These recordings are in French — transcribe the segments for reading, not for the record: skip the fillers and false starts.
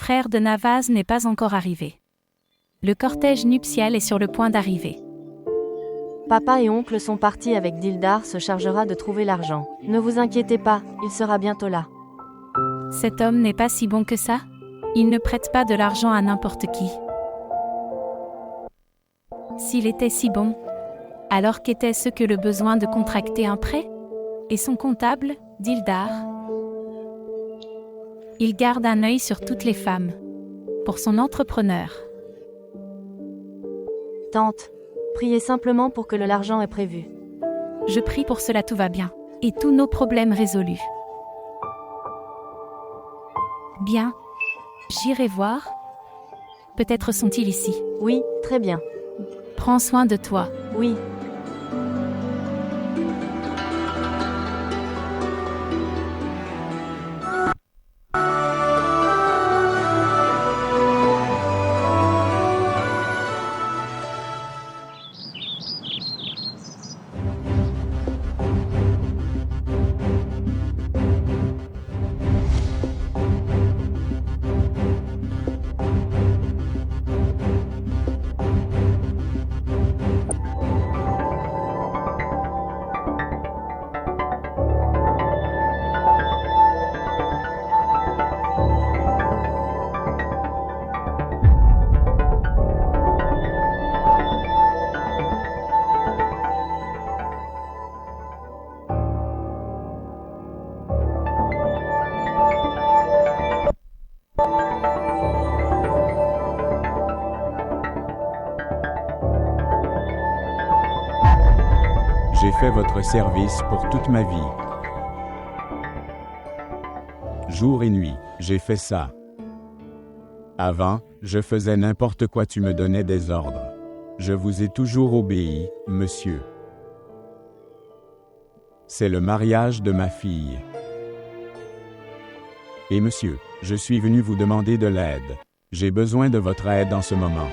frère de Navaz n'est pas encore arrivé. Le cortège nuptial est sur le point d'arriver. Papa et oncle sont partis avec Dildar se chargera de trouver l'argent. Ne vous inquiétez pas, il sera bientôt là. Cet homme n'est pas si bon que ça? Il ne prête pas de l'argent à n'importe qui. S'il était si bon, alors qu'était-ce que le besoin de contracter un prêt? Et son comptable, Dildar? Il garde un œil sur toutes les femmes. Pour son entrepreneur. Tante, priez simplement pour que l'argent est prévu. Je prie pour cela, tout va bien. Et tous nos problèmes résolus. Bien. J'irai voir. Peut-être sont-ils ici. Oui, très bien. Prends soin de toi. Oui. J'ai fait votre service pour toute ma vie. Jour et nuit, j'ai fait ça. Avant, je faisais n'importe quoi, tu me donnais des ordres. Je vous ai toujours obéi, monsieur. C'est le mariage de ma fille. Et monsieur, je suis venu vous demander de l'aide. J'ai besoin de votre aide en ce moment.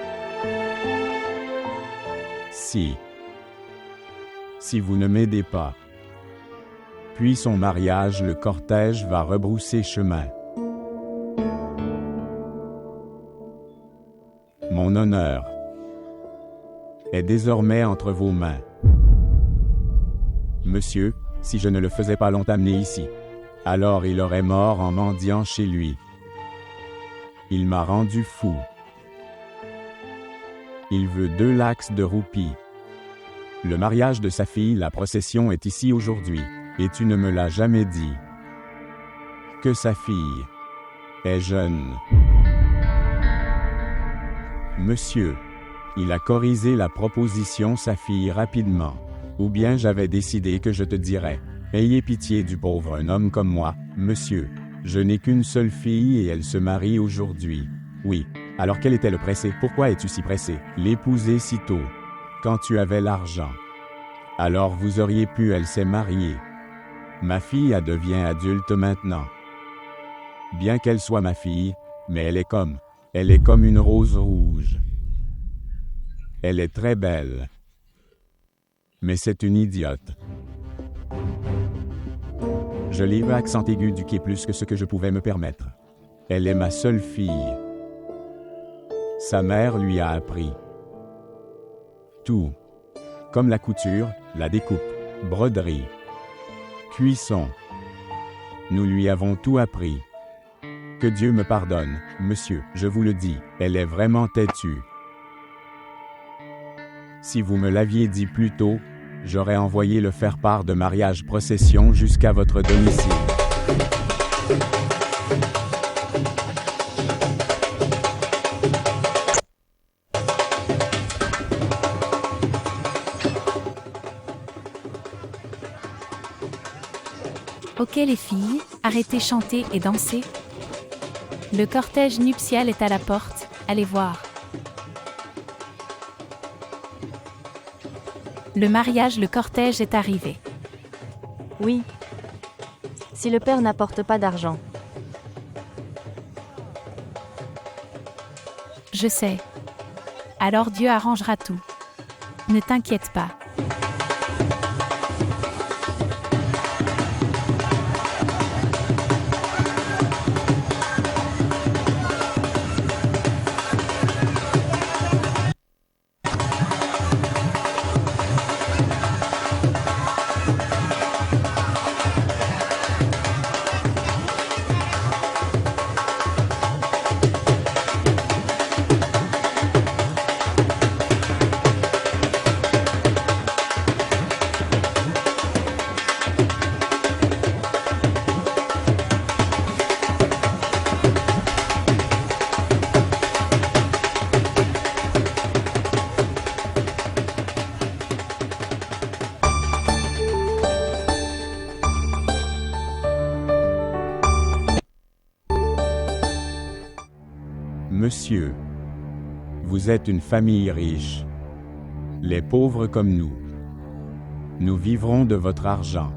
Si vous ne m'aidez pas, puis son mariage, le cortège va rebrousser chemin. Mon honneur est désormais entre vos mains. Monsieur, si je ne le faisais pas l'ont amené ici, alors il aurait mort en mendiant chez lui. Il m'a rendu fou. Il veut 2 lakhs de roupies. Le mariage de sa fille, la procession est ici aujourd'hui, et tu ne me l'as jamais dit. Que sa fille est jeune. Monsieur, il a corrigé la proposition sa fille rapidement. Ou bien j'avais décidé que je te dirais, ayez pitié du pauvre un homme comme moi, monsieur. Je n'ai qu'une seule fille et elle se marie aujourd'hui. Oui, alors quel était le pressé? Pourquoi es-tu si pressé? L'épouser si tôt. Quand tu avais l'argent. Alors vous auriez pu, elle s'est mariée. Ma fille devient adulte maintenant. Bien qu'elle soit ma fille, mais elle est comme une rose rouge. Elle est très belle. Mais c'est une idiote. Je l'ai eu à accent aigu du quai plus que ce que je pouvais me permettre. Elle est ma seule fille. Sa mère lui a appris tout. Comme la couture, la découpe, broderie, cuisson. Nous lui avons tout appris. Que Dieu me pardonne, monsieur, je vous le dis, elle est vraiment têtue. Si vous me l'aviez dit plus tôt, j'aurais envoyé le faire-part de mariage procession jusqu'à votre domicile. Ok les filles, arrêtez chanter et danser. Le cortège nuptial est à la porte, allez voir. Le mariage, le cortège est arrivé. Oui. Si le père n'apporte pas d'argent. Je sais. Alors Dieu arrangera tout. Ne t'inquiète pas. Monsieur, vous êtes une famille riche. Les pauvres comme nous vivrons de votre argent.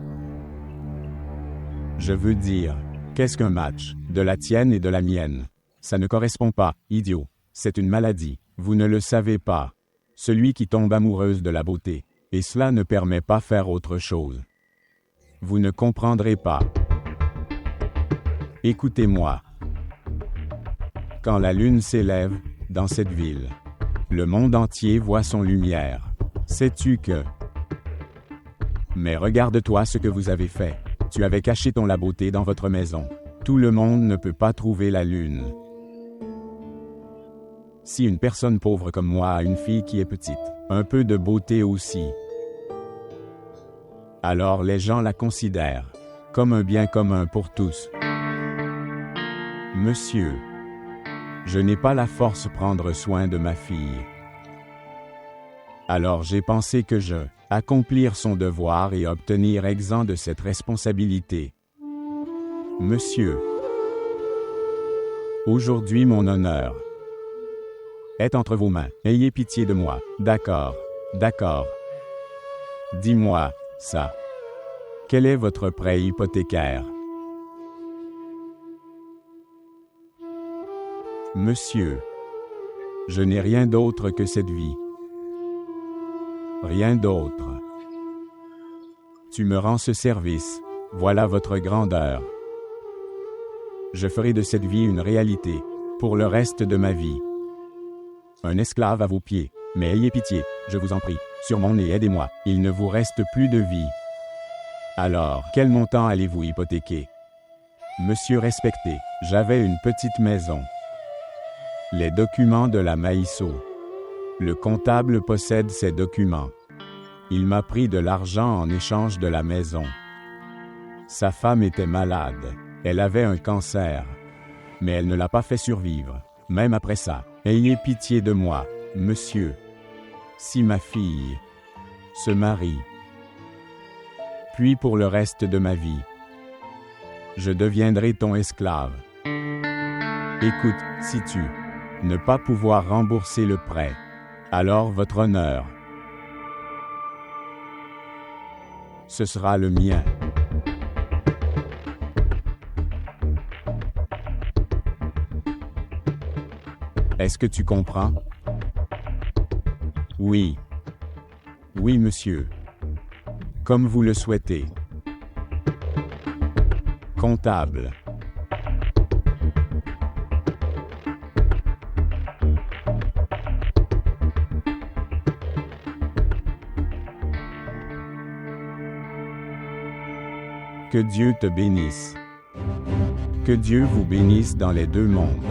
Je veux dire, qu'est-ce qu'un match, de la tienne et de la mienne? Ça ne correspond pas, idiot. C'est une maladie. Vous ne le savez pas. Celui qui tombe amoureuse de la beauté. Et cela ne permet pas faire autre chose. Vous ne comprendrez pas. Écoutez-moi. Quand la lune s'élève, dans cette ville, le monde entier voit son lumière. Sais-tu que... Mais regarde-toi ce que vous avez fait. Tu avais caché la beauté dans votre maison. Tout le monde ne peut pas trouver la lune. Si une personne pauvre comme moi a une fille qui est petite, un peu de beauté aussi, alors les gens la considèrent comme un bien commun pour tous. Monsieur, je n'ai pas la force prendre soin de ma fille. Alors j'ai pensé que je accomplir son devoir et obtenir exempt de cette responsabilité. Monsieur, aujourd'hui mon honneur est entre vos mains. Ayez pitié de moi. D'accord, d'accord. Dis-moi, ça. Quel est votre prêt hypothécaire? Monsieur, je n'ai rien d'autre que cette vie. Rien d'autre. Tu me rends ce service, voilà votre grandeur. Je ferai de cette vie une réalité, pour le reste de ma vie. Un esclave à vos pieds, mais ayez pitié, je vous en prie, sur mon nez aidez-moi, il ne vous reste plus de vie. Alors, quel montant allez-vous hypothéquer? Monsieur respecté, j'avais une petite maison. Les documents de la Maïso. Le comptable possède ces documents. Il m'a pris de l'argent en échange de la maison. Sa femme était malade. Elle avait un cancer. Mais elle ne l'a pas fait survivre, même après ça. Ayez pitié de moi, monsieur. Si ma fille se marie, puis pour le reste de ma vie, je deviendrai ton esclave. Écoute, si tu ne pas pouvoir rembourser le prêt, alors votre honneur, ce sera le mien. Est-ce que tu comprends? Oui. Oui, monsieur. Comme vous le souhaitez. Comptable. Que Dieu te bénisse. Que Dieu vous bénisse dans les deux mondes.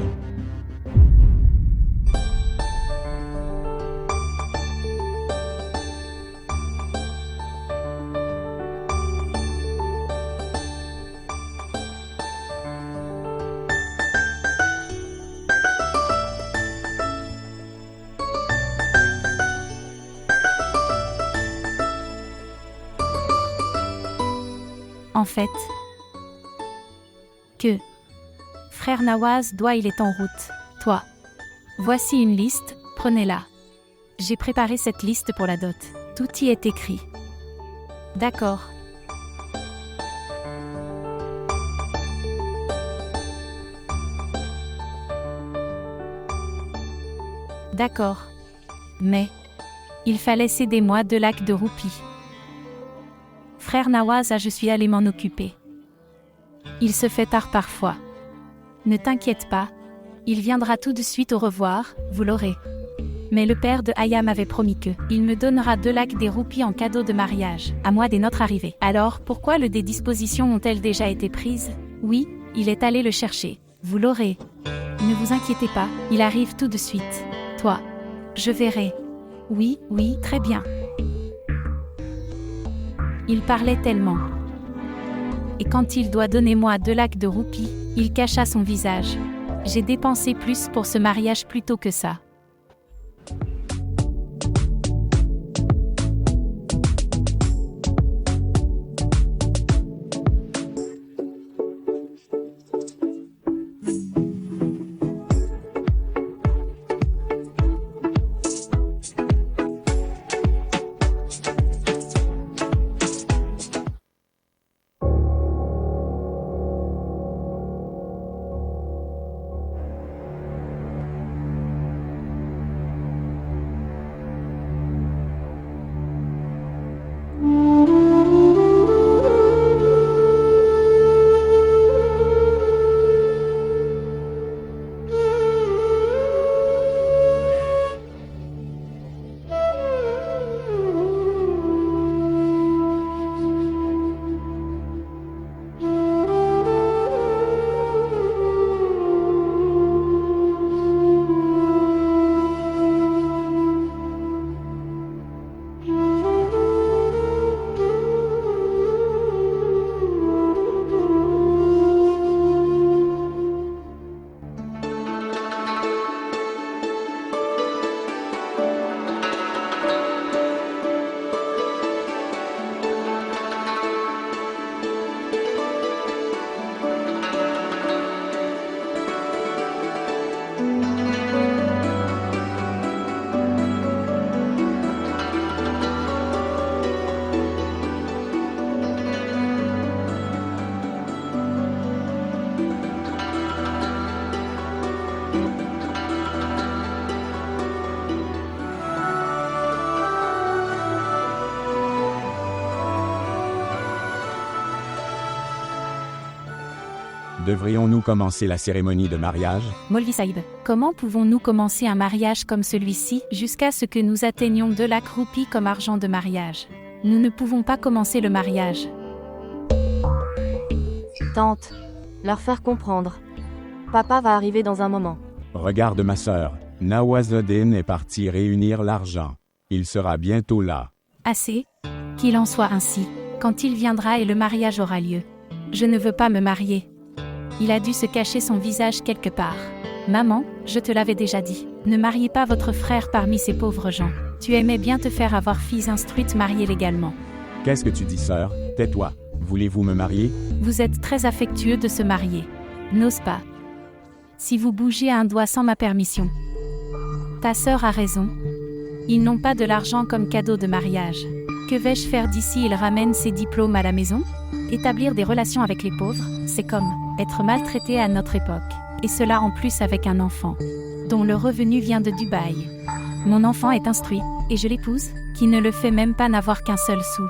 En fait, que frère Nawaz il est en route. Toi. Voici une liste, prenez-la. J'ai préparé cette liste pour la dot. Tout y est écrit. D'accord. D'accord. Mais il fallait céder moi 2 lacs de roupies. Frère Nawaz, je suis allé m'en occuper. Il se fait tard parfois. Ne t'inquiète pas, il viendra tout de suite au revoir, vous l'aurez. Mais le père de Aya m'avait promis que il me donnera 2 lacs des roupies en cadeau de mariage, à moi dès notre arrivée. Alors, pourquoi des dispositions ont-elles déjà été prises? Oui, il est allé le chercher. Vous l'aurez. Ne vous inquiétez pas, il arrive tout de suite. Toi. Je verrai. Oui, oui, très bien. Il parlait tellement. Et quand il doit donner moi 2 lacs de roupies, il cacha son visage. J'ai dépensé plus pour ce mariage plutôt que ça. Devrions-nous commencer la cérémonie de mariage? Molvi Sahib, comment pouvons-nous commencer un mariage comme celui-ci jusqu'à ce que nous atteignions 2 lakhs roupies comme argent de mariage? Nous ne pouvons pas commencer le mariage. Tante, leur faire comprendre. Papa va arriver dans un moment. Regarde ma sœur, Nawazuddin est parti réunir l'argent. Il sera bientôt là. Assez. Qu'il en soit ainsi. Quand il viendra et le mariage aura lieu. Je ne veux pas me marier. Il a dû se cacher son visage quelque part. Maman, je te l'avais déjà dit. Ne mariez pas votre frère parmi ces pauvres gens. Tu aimais bien te faire avoir fille instruite mariée légalement. Qu'est-ce que tu dis, sœur? Tais-toi. Voulez-vous me marier? Vous êtes très affectueux de se marier. N'ose pas. Si vous bougez un doigt sans ma permission. Ta sœur a raison. Ils n'ont pas de l'argent comme cadeau de mariage. Que vais-je faire d'ici? Ils ramènent ses diplômes à la maison? Établir des relations avec les pauvres, c'est comme être maltraité à notre époque. Et cela en plus avec un enfant, dont le revenu vient de Dubaï. Mon enfant est instruit, et je l'épouse, qui ne le fait même pas n'avoir qu'un seul sou.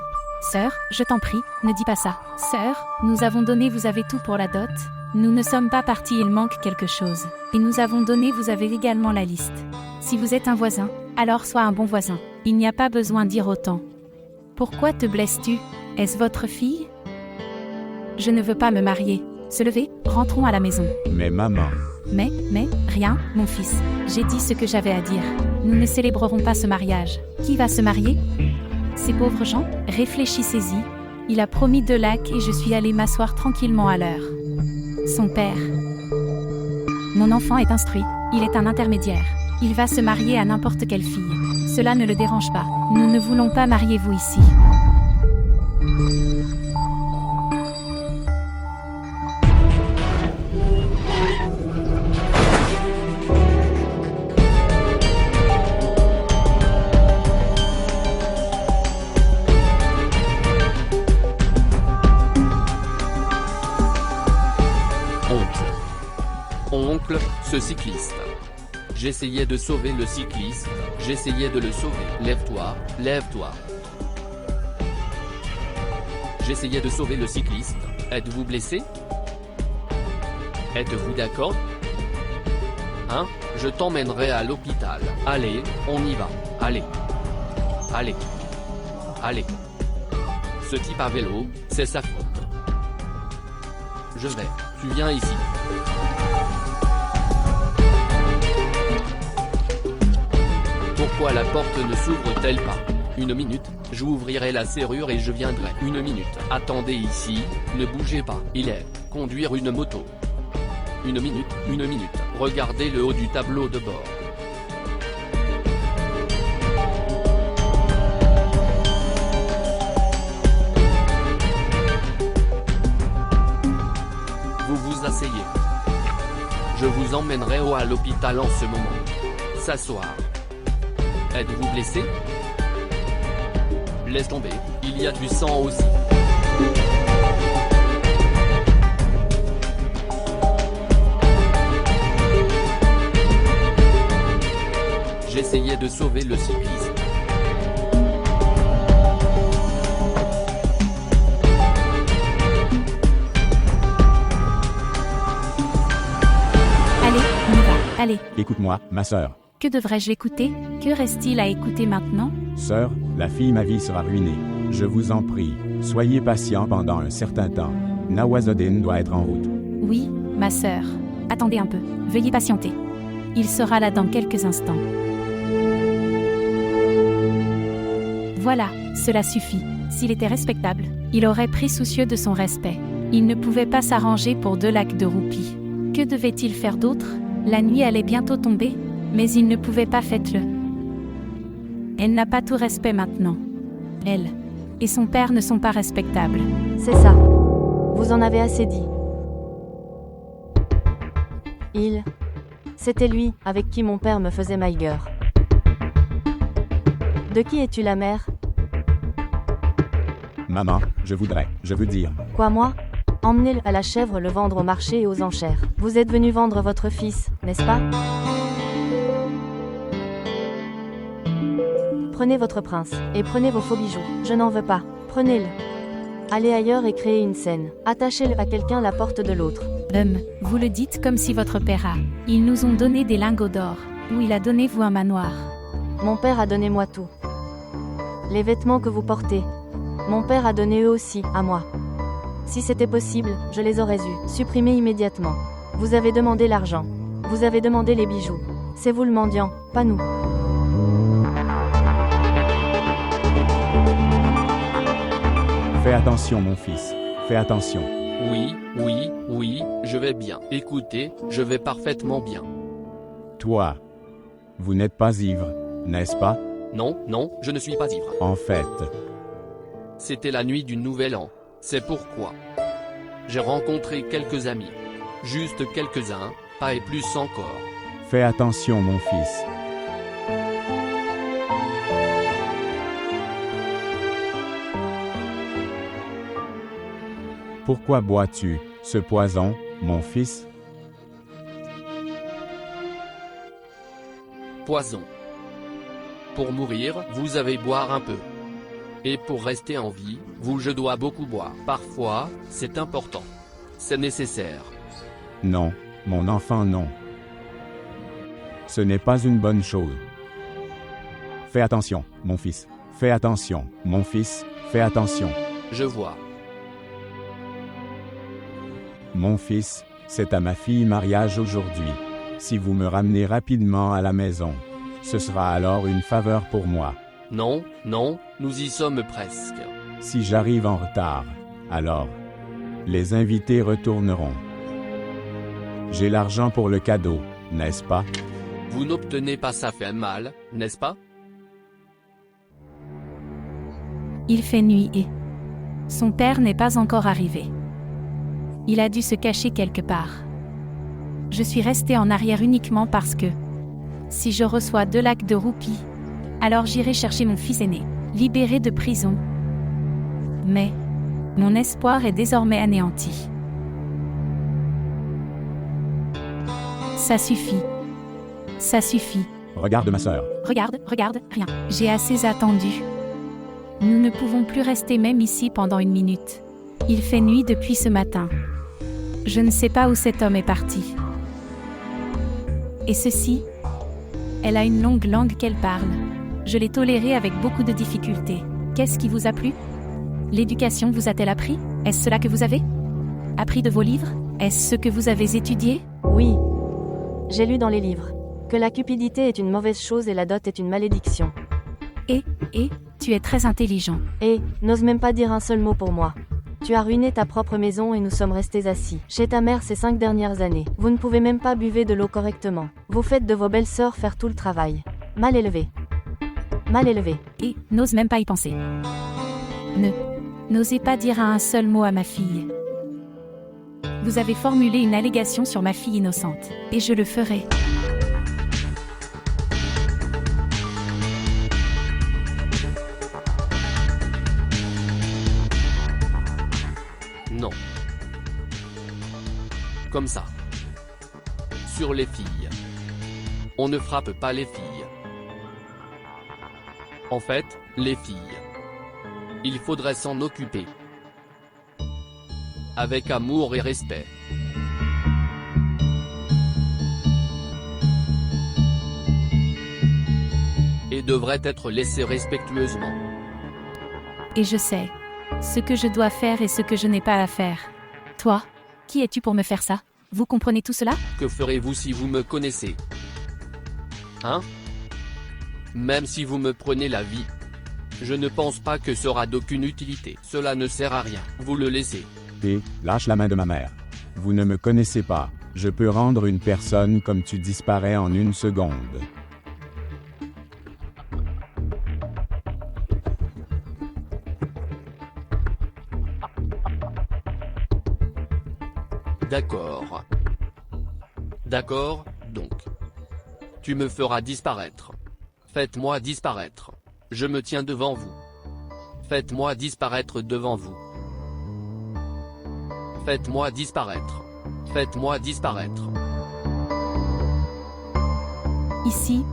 Sœur, je t'en prie, ne dis pas ça. Sœur, nous avons donné, vous avez tout pour la dot. Nous ne sommes pas partis, il manque quelque chose. Et nous avons donné, vous avez également la liste. Si vous êtes un voisin, alors sois un bon voisin. Il n'y a pas besoin de dire autant. Pourquoi te blesses-tu? Est-ce votre fille? Je ne veux pas me marier. Se lever, rentrons à la maison. Mais maman... Mais, rien, mon fils. J'ai dit ce que j'avais à dire. Nous ne célébrerons pas ce mariage. Qui va se marier? Ces pauvres gens? Réfléchissez-y. Il a promis 2 lakhs et je suis allée m'asseoir tranquillement à l'heure. Son père. Mon enfant est instruit. Il est un intermédiaire. Il va se marier à n'importe quelle fille. Cela ne le dérange pas. Nous ne voulons pas marier-vous ici. Oncle, ce cycliste. J'essayais de sauver le cycliste, j'essayais de le sauver. Lève-toi, lève-toi. J'essayais de sauver le cycliste. Êtes-vous blessé? Êtes-vous d'accord? Hein? Je t'emmènerai à l'hôpital. Allez, on y va. Allez. Allez. Allez. Ce type à vélo, c'est sa faute. Je vais. Tu viens ici. Pourquoi la porte ne s'ouvre-t-elle pas? Une minute, j'ouvrirai la serrure et je viendrai. Une minute. Attendez ici, ne bougez pas. Il est conduire une moto. Une minute, une minute. Regardez le haut du tableau de bord. Vous vous asseyez. Je vous emmènerai à l'hôpital en ce moment. S'asseoir. Êtes-vous blessé? Laisse tomber, il y a du sang aussi. J'essayais de sauver le cycliste. Allez, on y va, allez. Écoute-moi, ma sœur. Que devrais-je écouter? Que reste-t-il à écouter maintenant? Sœur, la fille ma vie sera ruinée. Je vous en prie, soyez patient pendant un certain temps. Nawazuddin doit être en route. Oui, ma sœur. Attendez un peu, veuillez patienter. Il sera là dans quelques instants. Voilà, cela suffit. S'il était respectable, il aurait pris soucieux de son respect. Il ne pouvait pas s'arranger pour 2 lakhs de roupies. Que devait-il faire d'autre? La nuit allait bientôt tomber, mais il ne pouvait pas faire-le. Elle n'a pas tout respect maintenant. Elle et son père ne sont pas respectables. C'est ça. Vous en avez assez dit. C'était lui, avec qui mon père me faisait my girl. De qui es-tu la mère? Maman, je veux dire. Quoi, moi? Emmenez-le à la chèvre, le vendre au marché et aux enchères. Vous êtes venu vendre votre fils, n'est-ce pas? Prenez votre prince, et prenez vos faux bijoux. Je n'en veux pas. Prenez-le. Allez ailleurs et créez une scène. Attachez-le à quelqu'un la porte de l'autre. Vous le dites comme si votre père a. Ils nous ont donné des lingots d'or. Ou il a donné vous un manoir. Mon père a donné moi tout. Les vêtements que vous portez. Mon père a donné eux aussi, à moi. Si c'était possible, je les aurais eus, supprimés immédiatement. Vous avez demandé l'argent. Vous avez demandé les bijoux. C'est vous le mendiant, pas nous. Fais attention, mon fils. Fais attention. Oui, je vais bien. Écoutez, je vais parfaitement bien. Toi, vous n'êtes pas ivre, n'est-ce pas? Non, je ne suis pas ivre. En fait, C'était la nuit du Nouvel An. C'est pourquoi j'ai rencontré quelques amis. Juste quelques-uns, pas et plus encore. fais attention, mon fils. Pourquoi bois-tu ce poison, mon fils? Poison. Pour mourir, vous avez boire un peu. Et pour rester en vie, je dois beaucoup boire. Parfois, c'est important. C'est nécessaire. Non, mon enfant, non. Ce n'est pas une bonne chose. Fais attention, mon fils. Fais attention, mon fils. Fais attention. Je vois. Mon fils, c'est à ma fille mariage aujourd'hui. Si vous me ramenez rapidement à la maison, ce sera alors une faveur pour moi. Non, nous y sommes presque. Si j'arrive en retard, alors, les invités retourneront. J'ai l'argent pour le cadeau, n'est-ce pas? Vous n'obtenez pas, ça fait mal, n'est-ce pas? Il fait nuit et son père n'est pas encore arrivé. Il a dû se cacher quelque part. Je suis resté en arrière uniquement parce que, si je reçois 2 lacs de roupies, alors j'irai chercher mon fils aîné, libéré de prison. Mais, mon espoir est désormais anéanti. Ça suffit. Ça suffit. Regarde ma sœur. Regarde, rien. J'ai assez attendu. Nous ne pouvons plus rester même ici pendant 1 minute. Il fait nuit depuis ce matin. Je ne sais pas où cet homme est parti. Et ceci? Elle a une longue langue qu'elle parle. Je l'ai tolérée avec beaucoup de difficultés. Qu'est-ce qui vous a plu? L'éducation vous a-t-elle appris? Est-ce cela que vous avez appris de vos livres? Est-ce ce que vous avez étudié? Oui. J'ai lu dans les livres que la cupidité est une mauvaise chose et la dot est une malédiction. Et, tu es très intelligent. Et, n'ose même pas dire un seul mot pour moi. Tu as ruiné ta propre maison et nous sommes restés assis chez ta mère ces 5 dernières années. Vous ne pouvez même pas buver de l'eau correctement. Vous faites de vos belles-sœurs faire tout le travail. Mal élevé. Mal élevé. Et, n'ose même pas y penser. N'osez pas dire un seul mot à ma fille. Vous avez formulé une allégation sur ma fille innocente. Et je le ferai. Non. Comme ça. Sur les filles. On ne frappe pas les filles. En fait, les filles. Il faudrait s'en occuper. Avec amour et respect. Et devraient être laissées respectueusement. Et je sais ce que je dois faire et ce que je n'ai pas à faire. Toi, qui es-tu pour me faire ça? Vous comprenez tout cela? Que ferez-vous si vous me connaissez? Hein? Même si vous me prenez la vie, je ne pense pas que sera d'aucune utilité. Cela ne sert à rien. Vous le laissez. Et, lâche la main de ma mère. Vous ne me connaissez pas. Je peux rendre une personne comme tu disparais en 1 seconde. D'accord. D'accord, donc. Tu me feras disparaître. Faites-moi disparaître. Je me tiens devant vous. Faites-moi disparaître devant vous. Faites-moi disparaître. Faites-moi disparaître. Ici,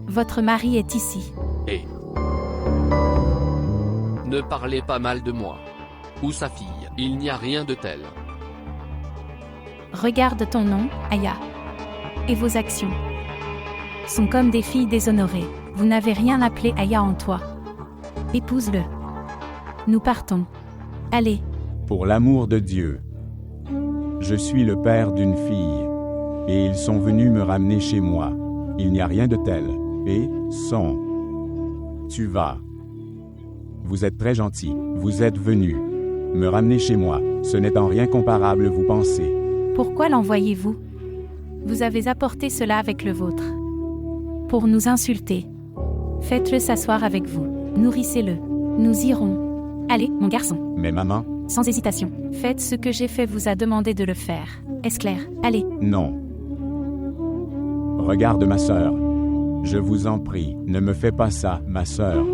votre mari est ici. Et ne parlez pas mal de moi. Ou sa fille, il n'y a rien de tel. Regarde ton nom, Aya. Et vos actions sont comme des filles déshonorées. Vous n'avez rien appelé Aya en toi. Épouse-le. Nous partons. Allez. Pour l'amour de Dieu. Je suis le père d'une fille. Et ils sont venus me ramener chez moi. Il n'y a rien de tel. Et, son. Tu vas. Vous êtes très gentil. Vous êtes venu me ramener chez moi. Ce n'est en rien comparable, vous pensez. Pourquoi l'envoyez-vous? Vous avez apporté cela avec le vôtre. Pour nous insulter. Faites-le s'asseoir avec vous. Nourrissez-le. Nous irons. Allez, mon garçon. Mais maman? Sans hésitation. Faites ce que j'ai fait vous a demandé de le faire. Est-ce clair? Allez. Non. Regarde ma sœur. Je vous en prie, ne me fais pas ça, ma sœur.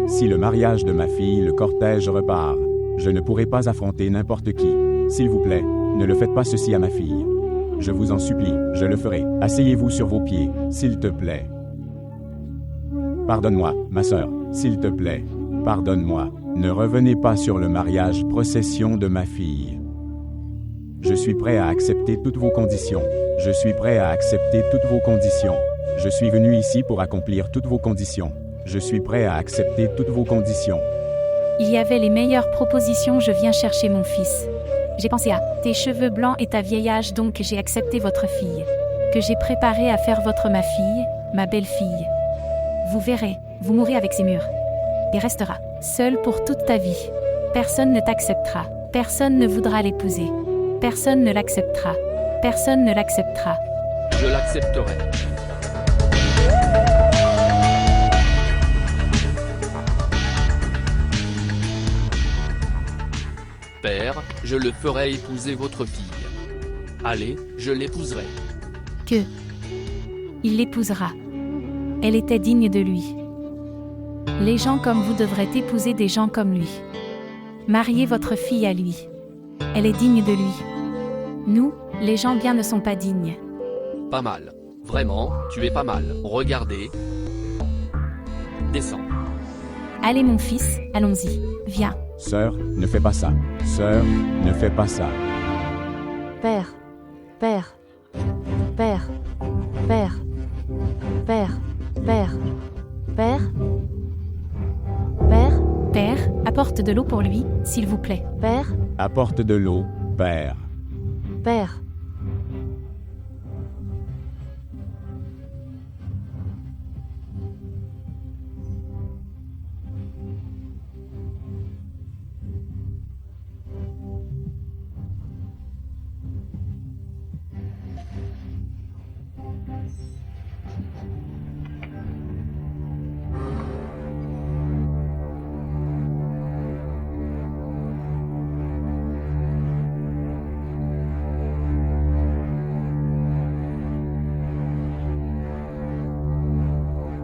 Si le mariage de ma fille, le cortège repart, je ne pourrai pas affronter n'importe qui. S'il vous plaît, ne le faites pas ceci à ma fille. Je vous en supplie, je le ferai. Asseyez-vous sur vos pieds, s'il te plaît. Pardonne-moi, ma sœur, s'il te plaît. Pardonne-moi. Ne revenez pas sur le mariage procession de ma fille. Je suis prêt à accepter toutes vos conditions. Je suis prêt à accepter toutes vos conditions. Je suis venu ici pour accomplir toutes vos conditions. Je suis prêt à accepter toutes vos conditions. Il y avait les meilleures propositions, je viens chercher mon fils. J'ai pensé à tes cheveux blancs et ta vieille âge, donc j'ai accepté votre fille. Que j'ai préparé à faire votre ma fille, ma belle-fille. Vous verrez, vous mourrez avec ces murs. Et restera seul pour toute ta vie. Personne ne t'acceptera. Personne ne voudra l'épouser. Personne ne l'acceptera. Personne ne l'acceptera. Je l'accepterai. Père, je le ferai épouser votre fille. Allez, je l'épouserai. Que il l'épousera. Elle était digne de lui. Les gens comme vous devraient épouser des gens comme lui. Mariez votre fille à lui. Elle est digne de lui. Nous, les gens bien ne sont pas dignes. Pas mal. Vraiment, tu es pas mal. Regardez. Descends. Allez mon fils, allons-y. Viens. Sœur, ne fais pas ça. Sœur, ne fais pas ça. Père. Père. Père. Père. Père. Père. Père. Père. Père, apporte de l'eau pour lui, s'il vous plaît. Père. Apporte de l'eau, Père. Père.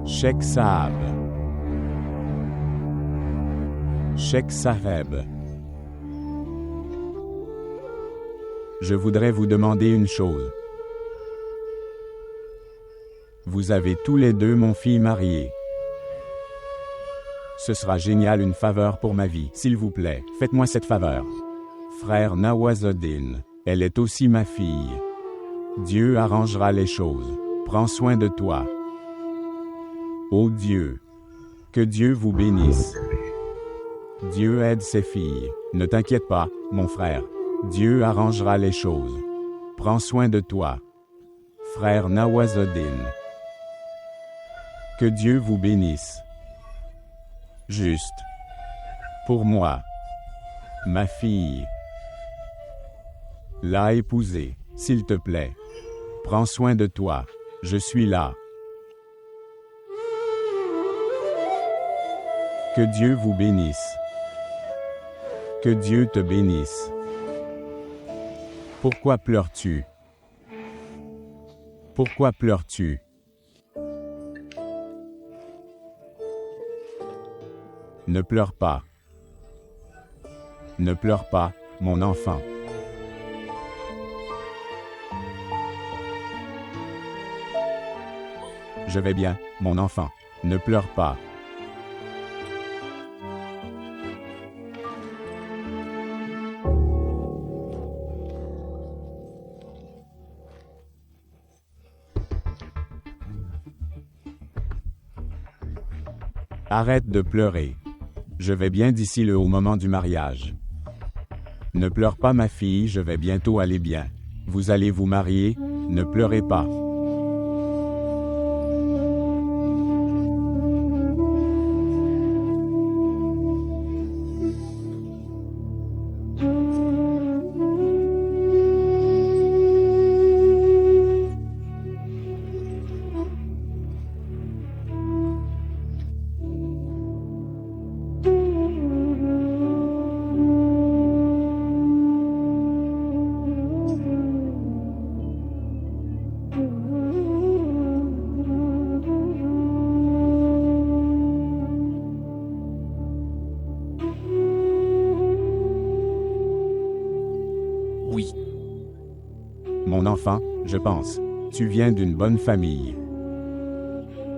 Sheikh Saab. Sheikh Saheb. Je voudrais vous demander une chose. Vous avez tous les deux mon fille mariée. Ce sera génial, une faveur pour ma vie. S'il vous plaît, faites-moi cette faveur. Frère Nawazuddin, elle est aussi ma fille. Dieu arrangera les choses. Prends soin de toi. Ô Dieu, que Dieu vous bénisse. Dieu aide ses filles. Ne t'inquiète pas, mon frère. Dieu arrangera les choses. Prends soin de toi. Frère Nawazuddin. Que Dieu vous bénisse. Juste. Pour moi. Ma fille. L'a épousée, s'il te plaît. Prends soin de toi. Je suis là. Que Dieu vous bénisse. Que Dieu te bénisse. Pourquoi pleures-tu? Pourquoi pleures-tu? Ne pleure pas. Ne pleure pas, mon enfant. Je vais bien, mon enfant. Ne pleure pas. Arrête de pleurer. Je vais bien d'ici le au moment du mariage. Ne pleure pas ma fille, je vais bientôt aller bien. Vous allez vous marier, ne pleurez pas. Oui. Mon enfant, je pense. Tu viens d'une bonne famille.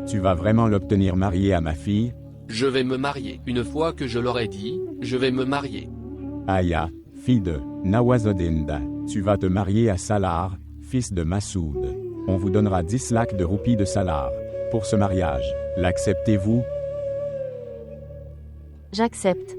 Tu vas vraiment l'obtenir marié à ma fille? Je vais me marier. Une fois que je l'aurai dit, je vais me marier. Aya, fille de Nawazodinda, tu vas te marier à Salar, fils de Massoud. On vous donnera 10 lakhs de roupies de Salar. Pour ce mariage, l'acceptez-vous? J'accepte.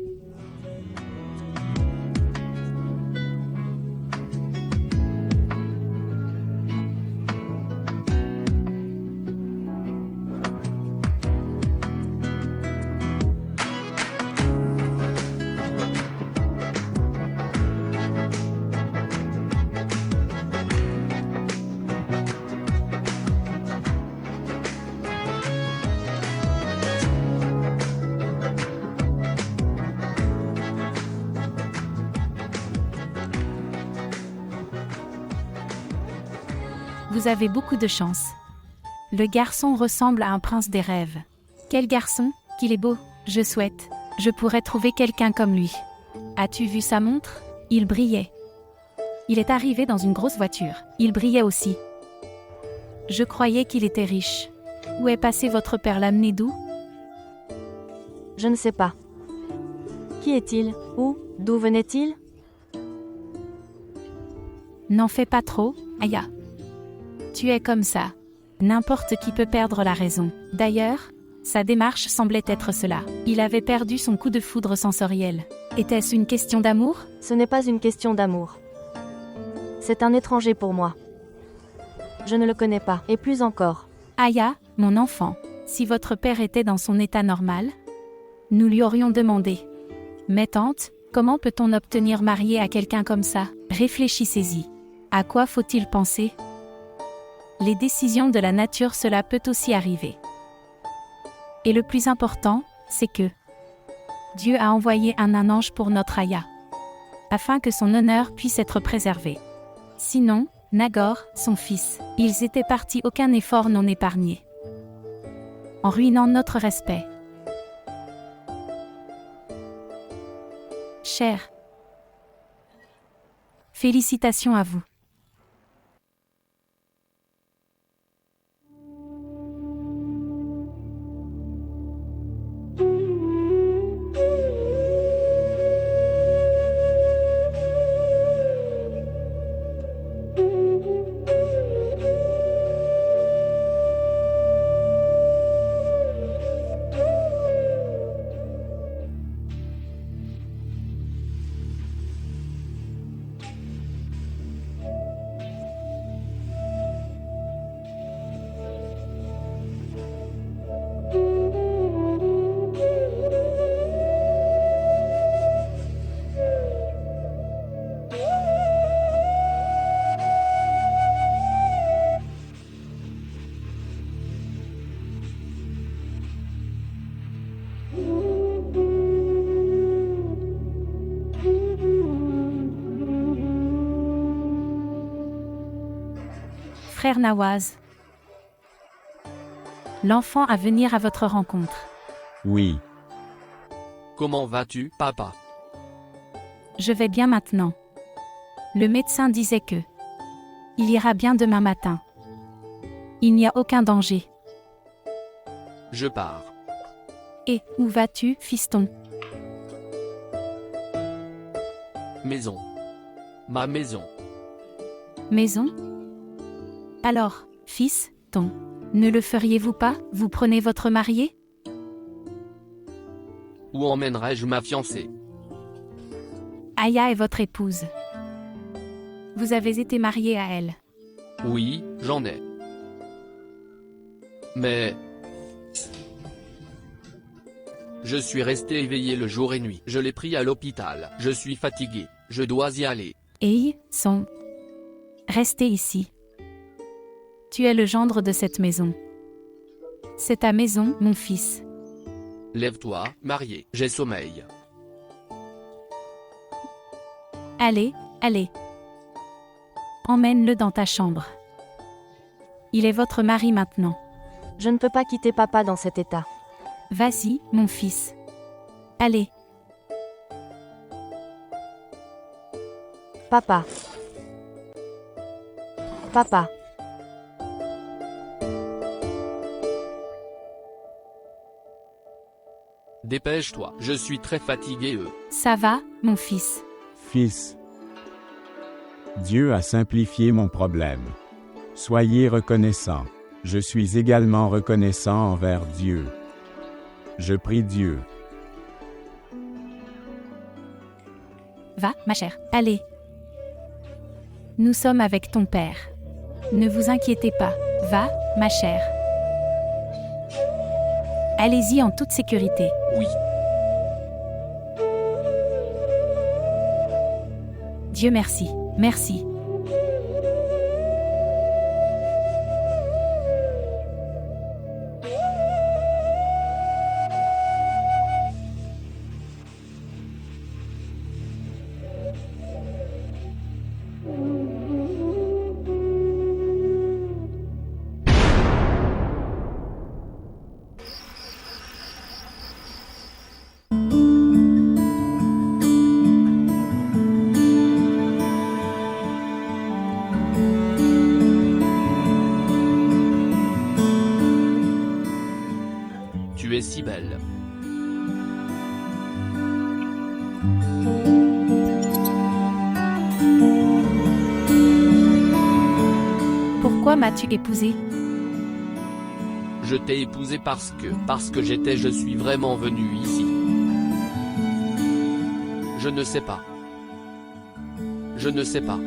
Vous avez beaucoup de chance. Le garçon ressemble à un prince des rêves. Quel garçon, qu'il est beau, je souhaite. Je pourrais trouver quelqu'un comme lui. As-tu vu sa montre? Il brillait. Il est arrivé dans une grosse voiture. Il brillait aussi. Je croyais qu'il était riche. Où est passé votre père l'amener d'où? Je ne sais pas. Qui est-il? Où? D'où venait-il? N'en fais pas trop, Aya. Tu es comme ça. N'importe qui peut perdre la raison. D'ailleurs, sa démarche semblait être cela. Il avait perdu son coup de foudre sensoriel. Était-ce une question d'amour? Ce n'est pas une question d'amour. C'est un étranger pour moi. Je ne le connais pas, et plus encore. Aya, mon enfant, si votre père était dans son état normal, nous lui aurions demandé. Mais tante, comment peut-on obtenir marié à quelqu'un comme ça? Réfléchissez-y. À quoi faut-il penser? Les décisions de la nature, cela peut aussi arriver. Et le plus important, c'est que Dieu a envoyé un ange pour notre Aya, afin que son honneur puisse être préservé. Sinon, Nagor, son fils, ils étaient partis, aucun effort non épargné, en ruinant notre respect. Cher, félicitations à vous. Frère Nawaz, l'enfant à venir à votre rencontre. Oui. Comment vas-tu, papa? Je vais bien maintenant. Le médecin disait que il ira bien demain matin. Il n'y a aucun danger. Je pars. Et où vas-tu, fiston? Maison. Ma maison. Maison? Alors, fils, ton, ne le feriez-vous pas? Vous prenez votre marié? Où emmènerai-je ma fiancée? Aya est votre épouse. Vous avez été marié à elle. Oui, j'en ai. Mais... je suis resté éveillé le jour et nuit. Je l'ai pris à l'hôpital. Je suis fatigué. Je dois y aller. Et sont restés ici. Tu es le gendre de cette maison. C'est ta maison, mon fils. Lève-toi, marié. J'ai sommeil. Allez, allez. Emmène-le dans ta chambre. Il est votre mari maintenant. Je ne peux pas quitter papa dans cet état. Vas-y, mon fils. Allez. Papa. Papa. Dépêche-toi. Je suis très fatigué. Ça va, mon fils? Fils. Dieu a simplifié mon problème. Soyez reconnaissants. Je suis également reconnaissant envers Dieu. Je prie Dieu. Va, ma chère, allez. Nous sommes avec ton père. Ne vous inquiétez pas. Va, ma chère. Allez-y en toute sécurité. Oui. Dieu merci. Merci. Tu es si belle. Pourquoi m'as-tu épousé? Je t'ai épousé parce que je suis vraiment venu ici. Je ne sais pas. Je ne sais pas.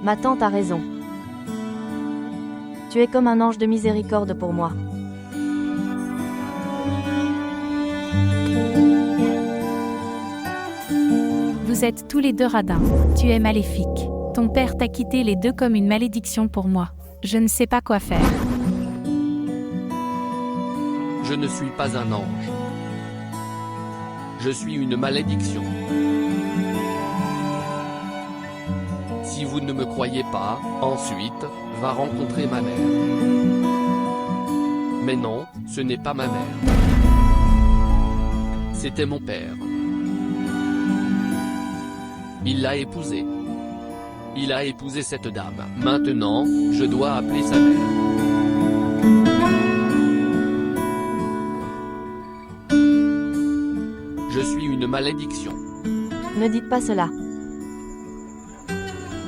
Ma tante a raison. Tu es comme un ange de miséricorde pour moi. Vous êtes tous les deux radins. Tu es maléfique. Ton père t'a quitté les deux comme une malédiction pour moi. Je ne sais pas quoi faire. Je ne suis pas un ange. Je suis une malédiction. Si vous ne me croyez pas, ensuite, va rencontrer ma mère. Mais non, ce n'est pas ma mère. C'était mon père. Il l'a épousée. Il a épousé cette dame. Maintenant, je dois appeler sa mère. Je suis une malédiction. Ne dites pas cela.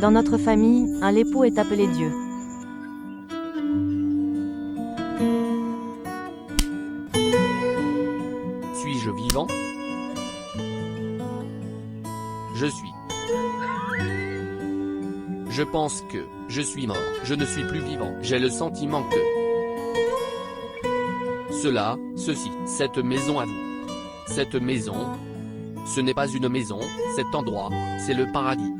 Dans notre famille, un lépoux est appelé Dieu. Suis-je vivant? Je suis. Je pense que je suis mort. Je ne suis plus vivant. J'ai le sentiment que ceci, cette maison à vous. Cette maison, ce n'est pas une maison, cet endroit, c'est le paradis.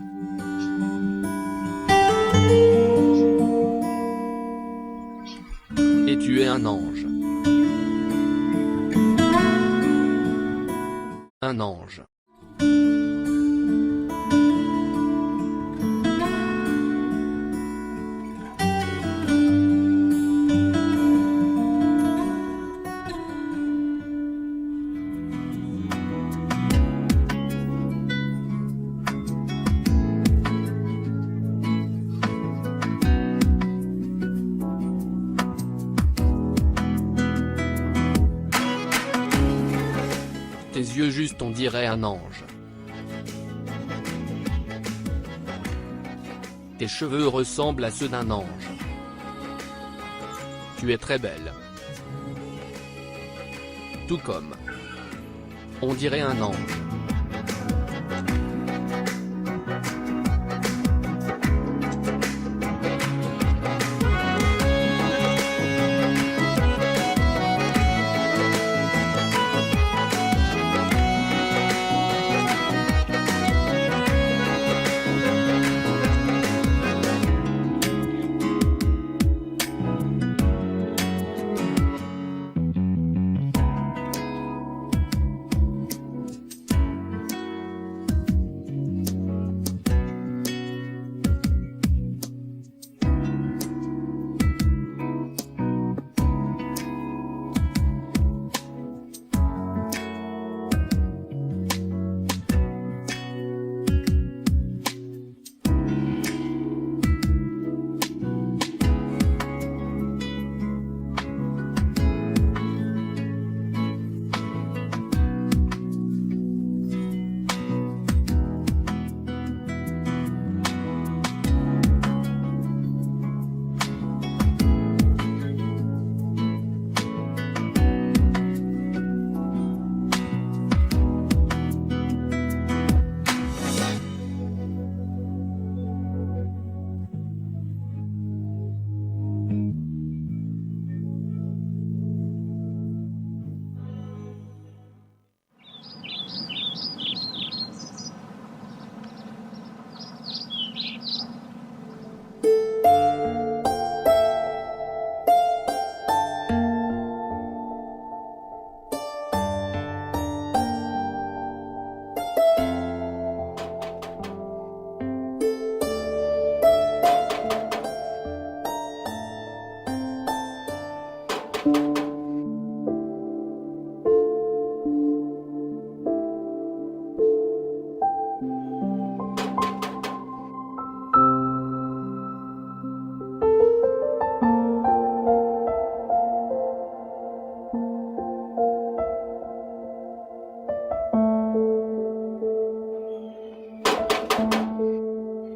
Et tu es un ange. Un ange. Tes yeux juste on dirait un ange. Tes cheveux ressemblent à ceux d'un ange. Tu es très belle. Tout comme On dirait un ange.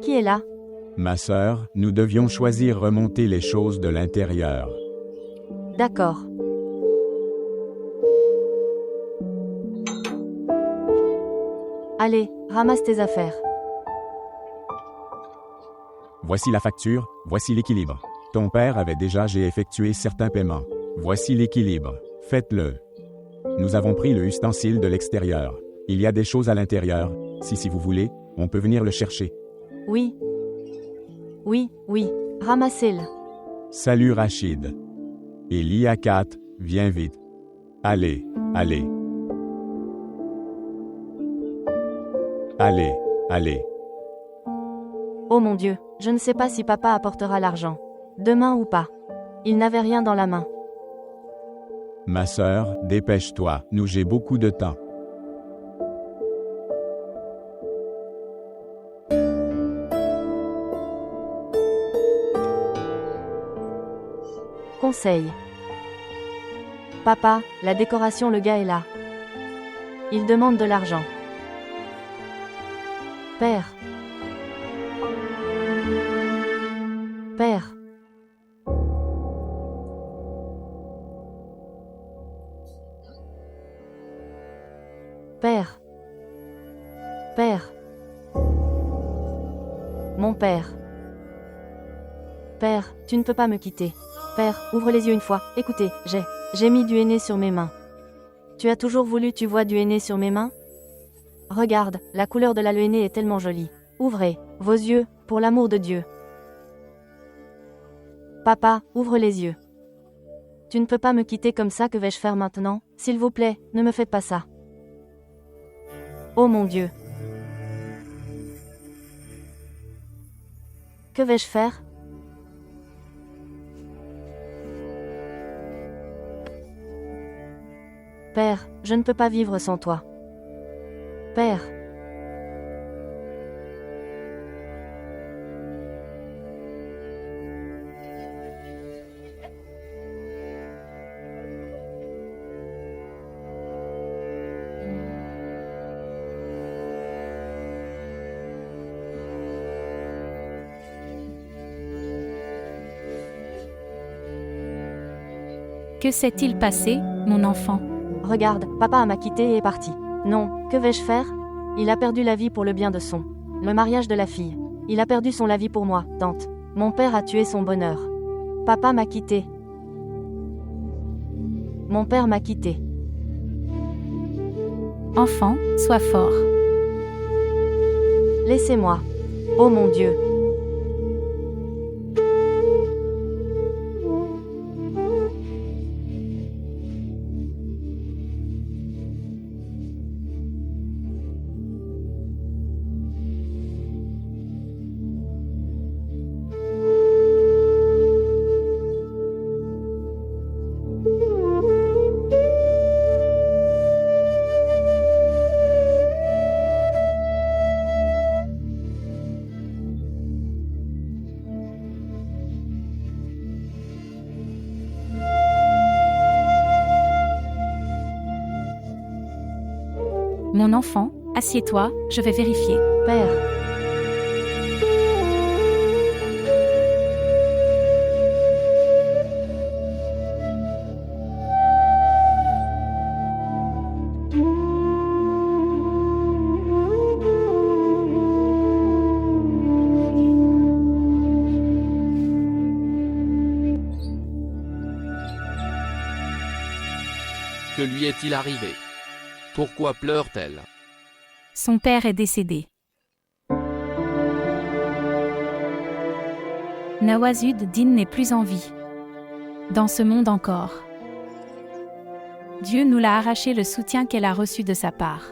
Qui est là? Ma sœur, nous devions choisir remonter les choses de l'intérieur. D'accord. Allez, ramasse tes affaires. Voici la facture, voici l'équilibre. Ton père avait déjà effectué certains paiements. Voici l'équilibre. Faites-le. Nous avons pris le ustensile de l'extérieur. Il y a des choses à l'intérieur. Si vous voulez, on peut venir le chercher. Oui. Oui. Ramassez-le. Salut Rachid. Et Liaquat, viens vite. Allez. Oh mon Dieu, je ne sais pas si papa apportera l'argent. Demain ou pas. Il n'avait rien dans la main. Ma sœur, dépêche-toi, j'ai beaucoup de temps. Conseil. Papa, la décoration, le gars est là. Il demande de l'argent. Père. Père. Père. Père. Mon père. Père, tu ne peux pas me quitter. Père, ouvre les yeux une fois. Écoutez, j'ai mis du henné sur mes mains. Tu as toujours voulu, tu vois du henné sur mes mains? Regarde, la couleur de la le henné est tellement jolie. Ouvrez vos yeux, pour l'amour de Dieu. Papa, ouvre les yeux. Tu ne peux pas me quitter comme ça, que vais-je faire maintenant? S'il vous plaît, ne me faites pas ça. Oh mon Dieu. Que vais-je faire? Père, je ne peux pas vivre sans toi. Père. Que s'est-il passé, mon enfant? Regarde, papa m'a quitté et est parti. Non, que vais-je faire? Il a perdu la vie pour le bien de son. Le mariage de la fille. Il a perdu la vie pour moi, tante. Mon père a tué son bonheur. Papa m'a quitté. Mon père m'a quitté. Enfant, sois fort. Laissez-moi. Oh mon Dieu. Mon enfant, assieds-toi, je vais vérifier. Père. Que lui est-il arrivé? Pourquoi pleure-t-elle? Son père est décédé. Nawazud-Din n'est plus en vie. Dans ce monde encore. Dieu nous l'a arraché le soutien qu'elle a reçu de sa part.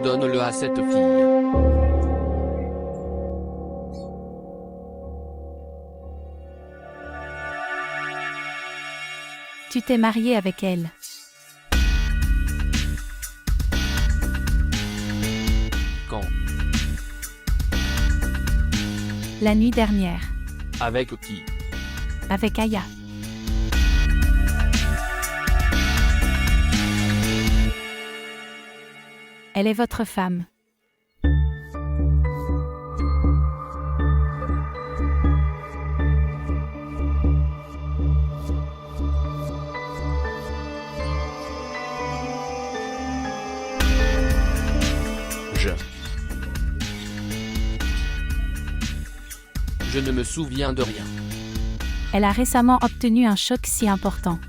Donne-le à cette fille. Tu t'es marié avec elle. Quand? La nuit dernière. Avec qui? Avec Aya. Elle est votre femme. Je ne me souviens de rien. Elle a récemment obtenu un choc si important.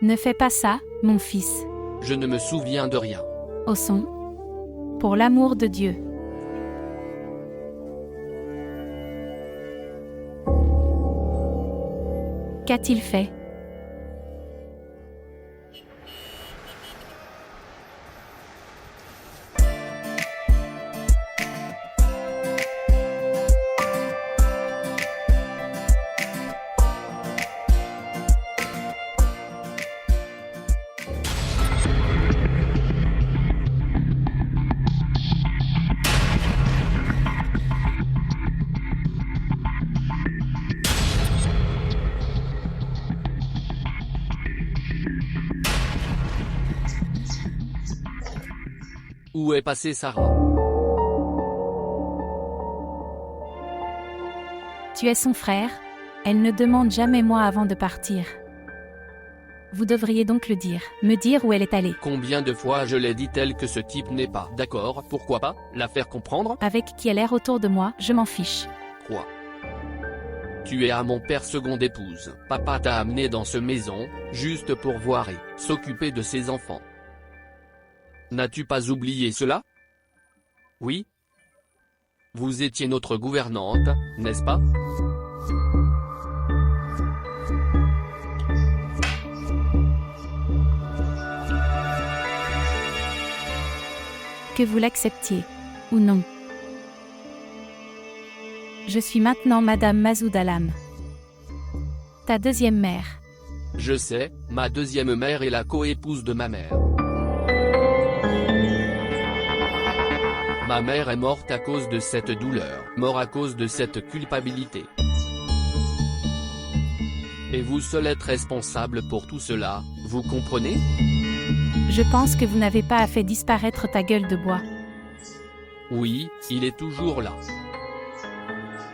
Ne fais pas ça, mon fils. Je ne me souviens de rien. Au son. Pour l'amour de Dieu. Qu'a-t-il fait? Où est passée Sarah? Tu es son frère, elle ne demande jamais moi avant de partir. Vous devriez donc le dire, me dire où elle est allée. Combien de fois je l'ai dit-elle que ce type n'est pas d'accord, pourquoi pas, la faire comprendre? Avec qui elle est autour de moi, je m'en fiche. Quoi? Tu es à mon père seconde épouse. Papa t'a amené dans ce maison, juste pour voir et s'occuper de ses enfants. N'as-tu pas oublié cela? Oui? Vous étiez notre gouvernante, n'est-ce pas? Que vous l'acceptiez, ou non. Je suis maintenant Madame Masoud Alam. Ta deuxième mère. Je sais, ma deuxième mère est la coépouse de ma mère. Ma mère est morte à cause de cette douleur, morte à cause de cette culpabilité. Et vous seul êtes responsable pour tout cela, vous comprenez? Je pense que vous n'avez pas fait disparaître ta gueule de bois. Oui, il est toujours là.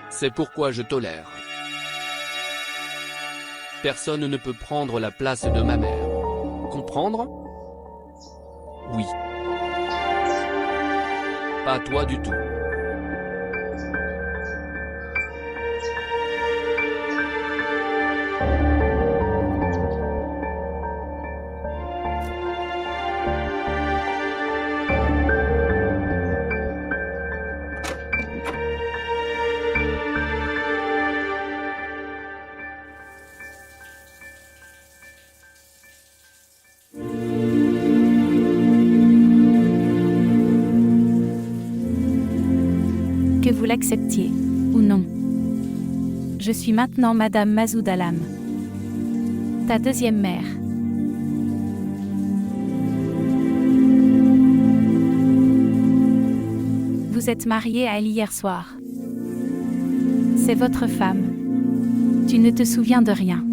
C'est pourquoi je tolère. Personne ne peut prendre la place de ma mère. Comprendre? Oui. Pas toi du tout. Que vous l'acceptiez, ou non. Je suis maintenant Madame Mazoudalam. Ta deuxième mère. Vous êtes mariée à elle hier soir. C'est votre femme. Tu ne te souviens de rien.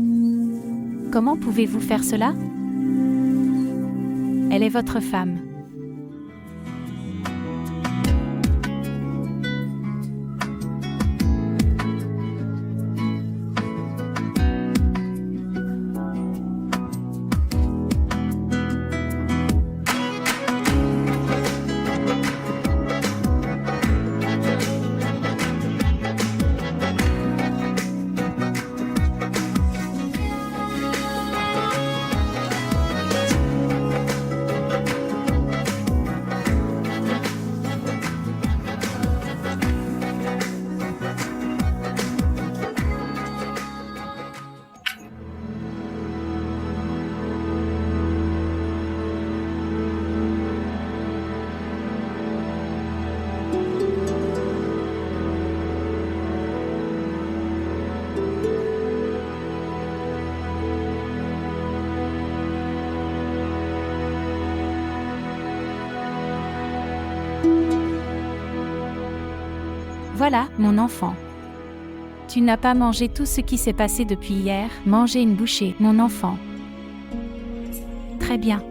Comment pouvez-vous faire cela? Elle est votre femme. Voilà, mon enfant. Tu n'as pas mangé tout ce qui s'est passé depuis hier, mangez une bouchée, mon enfant. Très bien.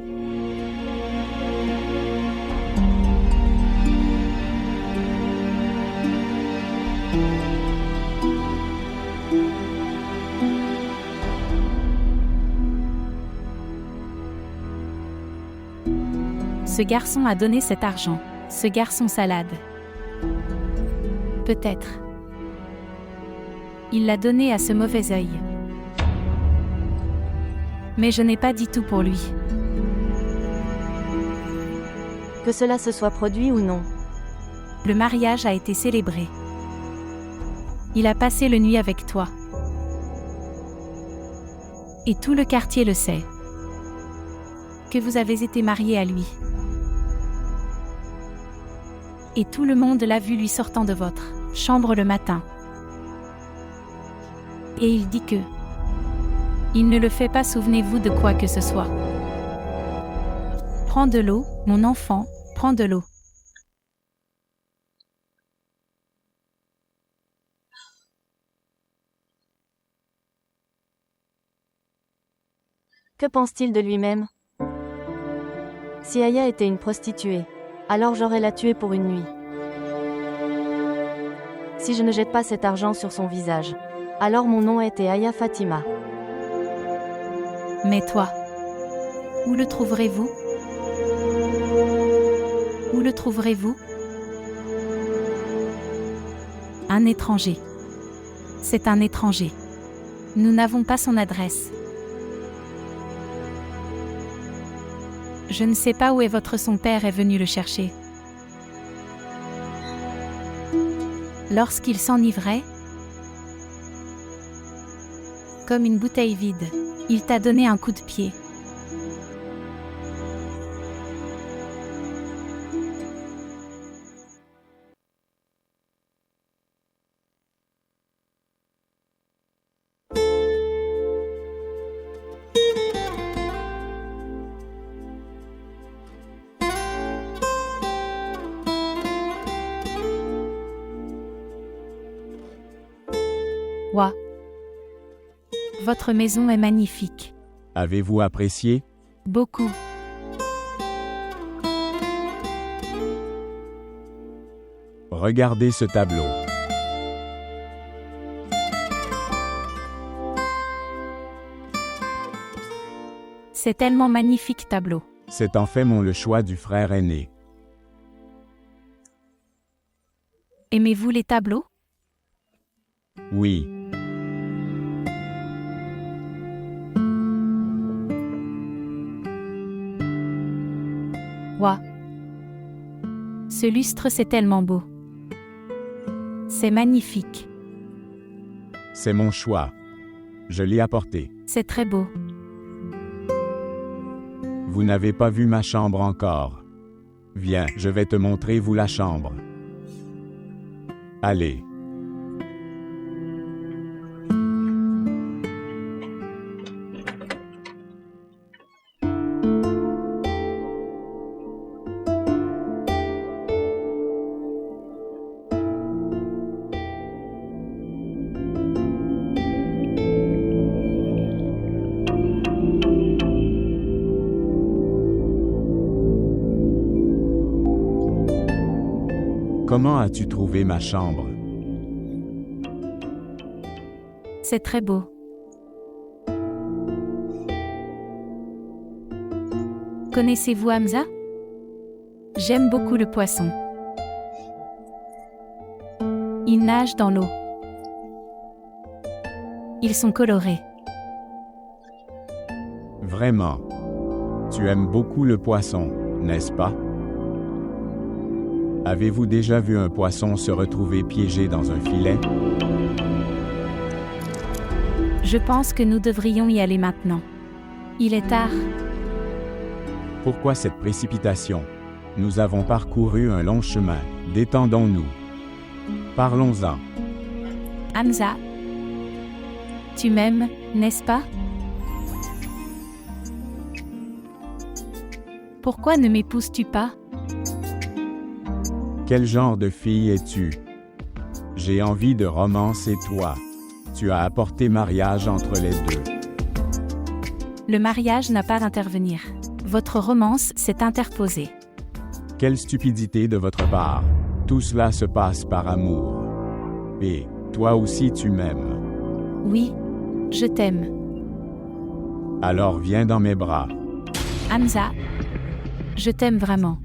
Ce garçon a donné cet argent. Ce garçon salade. Peut-être. Il l'a donné à ce mauvais œil. Mais je n'ai pas dit tout pour lui. Que cela se soit produit ou non. Le mariage a été célébré. Il a passé la nuit avec toi. Et tout le quartier le sait. Que vous avez été marié à lui. Et tout le monde l'a vu lui sortant de votre chambre le matin. Et il dit que il ne le fait pas, souvenez-vous de quoi que ce soit. Prends de l'eau, mon enfant, prends de l'eau. Que pense-t-il de lui-même? Si Aya était une prostituée, alors j'aurais la tuée pour une nuit. Si je ne jette pas cet argent sur son visage, alors mon nom était Aya Fatima. Mais toi, où le trouverez-vous? Où le trouverez-vous? Un étranger. C'est un étranger. Nous n'avons pas son adresse. Je ne sais pas où est son père est venu le chercher. Lorsqu'il s'enivrait, comme une bouteille vide, il t'a donné un coup de pied. Ouah. Votre maison est magnifique. Avez-vous apprécié? Beaucoup. Regardez ce tableau. C'est tellement magnifique tableau. C'est en fait le choix du frère aîné. Aimez-vous les tableaux? Oui. Ouah. Ce lustre, c'est tellement beau. C'est magnifique. C'est mon choix. Je l'ai apporté. C'est très beau. Vous n'avez pas vu ma chambre encore. Viens, je vais te montrer la chambre. Allez. Comment as-tu trouvé ma chambre? C'est très beau. Connaissez-vous Hamza? J'aime beaucoup le poisson. Ils nagent dans l'eau. Ils sont colorés. Vraiment. Tu aimes beaucoup le poisson, n'est-ce pas? Avez-vous déjà vu un poisson se retrouver piégé dans un filet? Je pense que nous devrions y aller maintenant. Il est tard. Pourquoi cette précipitation? Nous avons parcouru un long chemin. Détendons-nous. Parlons-en. Hamza. Tu m'aimes, n'est-ce pas? Pourquoi ne m'épouses-tu pas? Quel genre de fille es-tu? J'ai envie de romance et toi. Tu as apporté mariage entre les deux. Le mariage n'a pas d'intervenir. Votre romance s'est interposée. Quelle stupidité de votre part. Tout cela se passe par amour. Et toi aussi tu m'aimes. Oui, je t'aime. Alors viens dans mes bras. Hamza, je t'aime vraiment.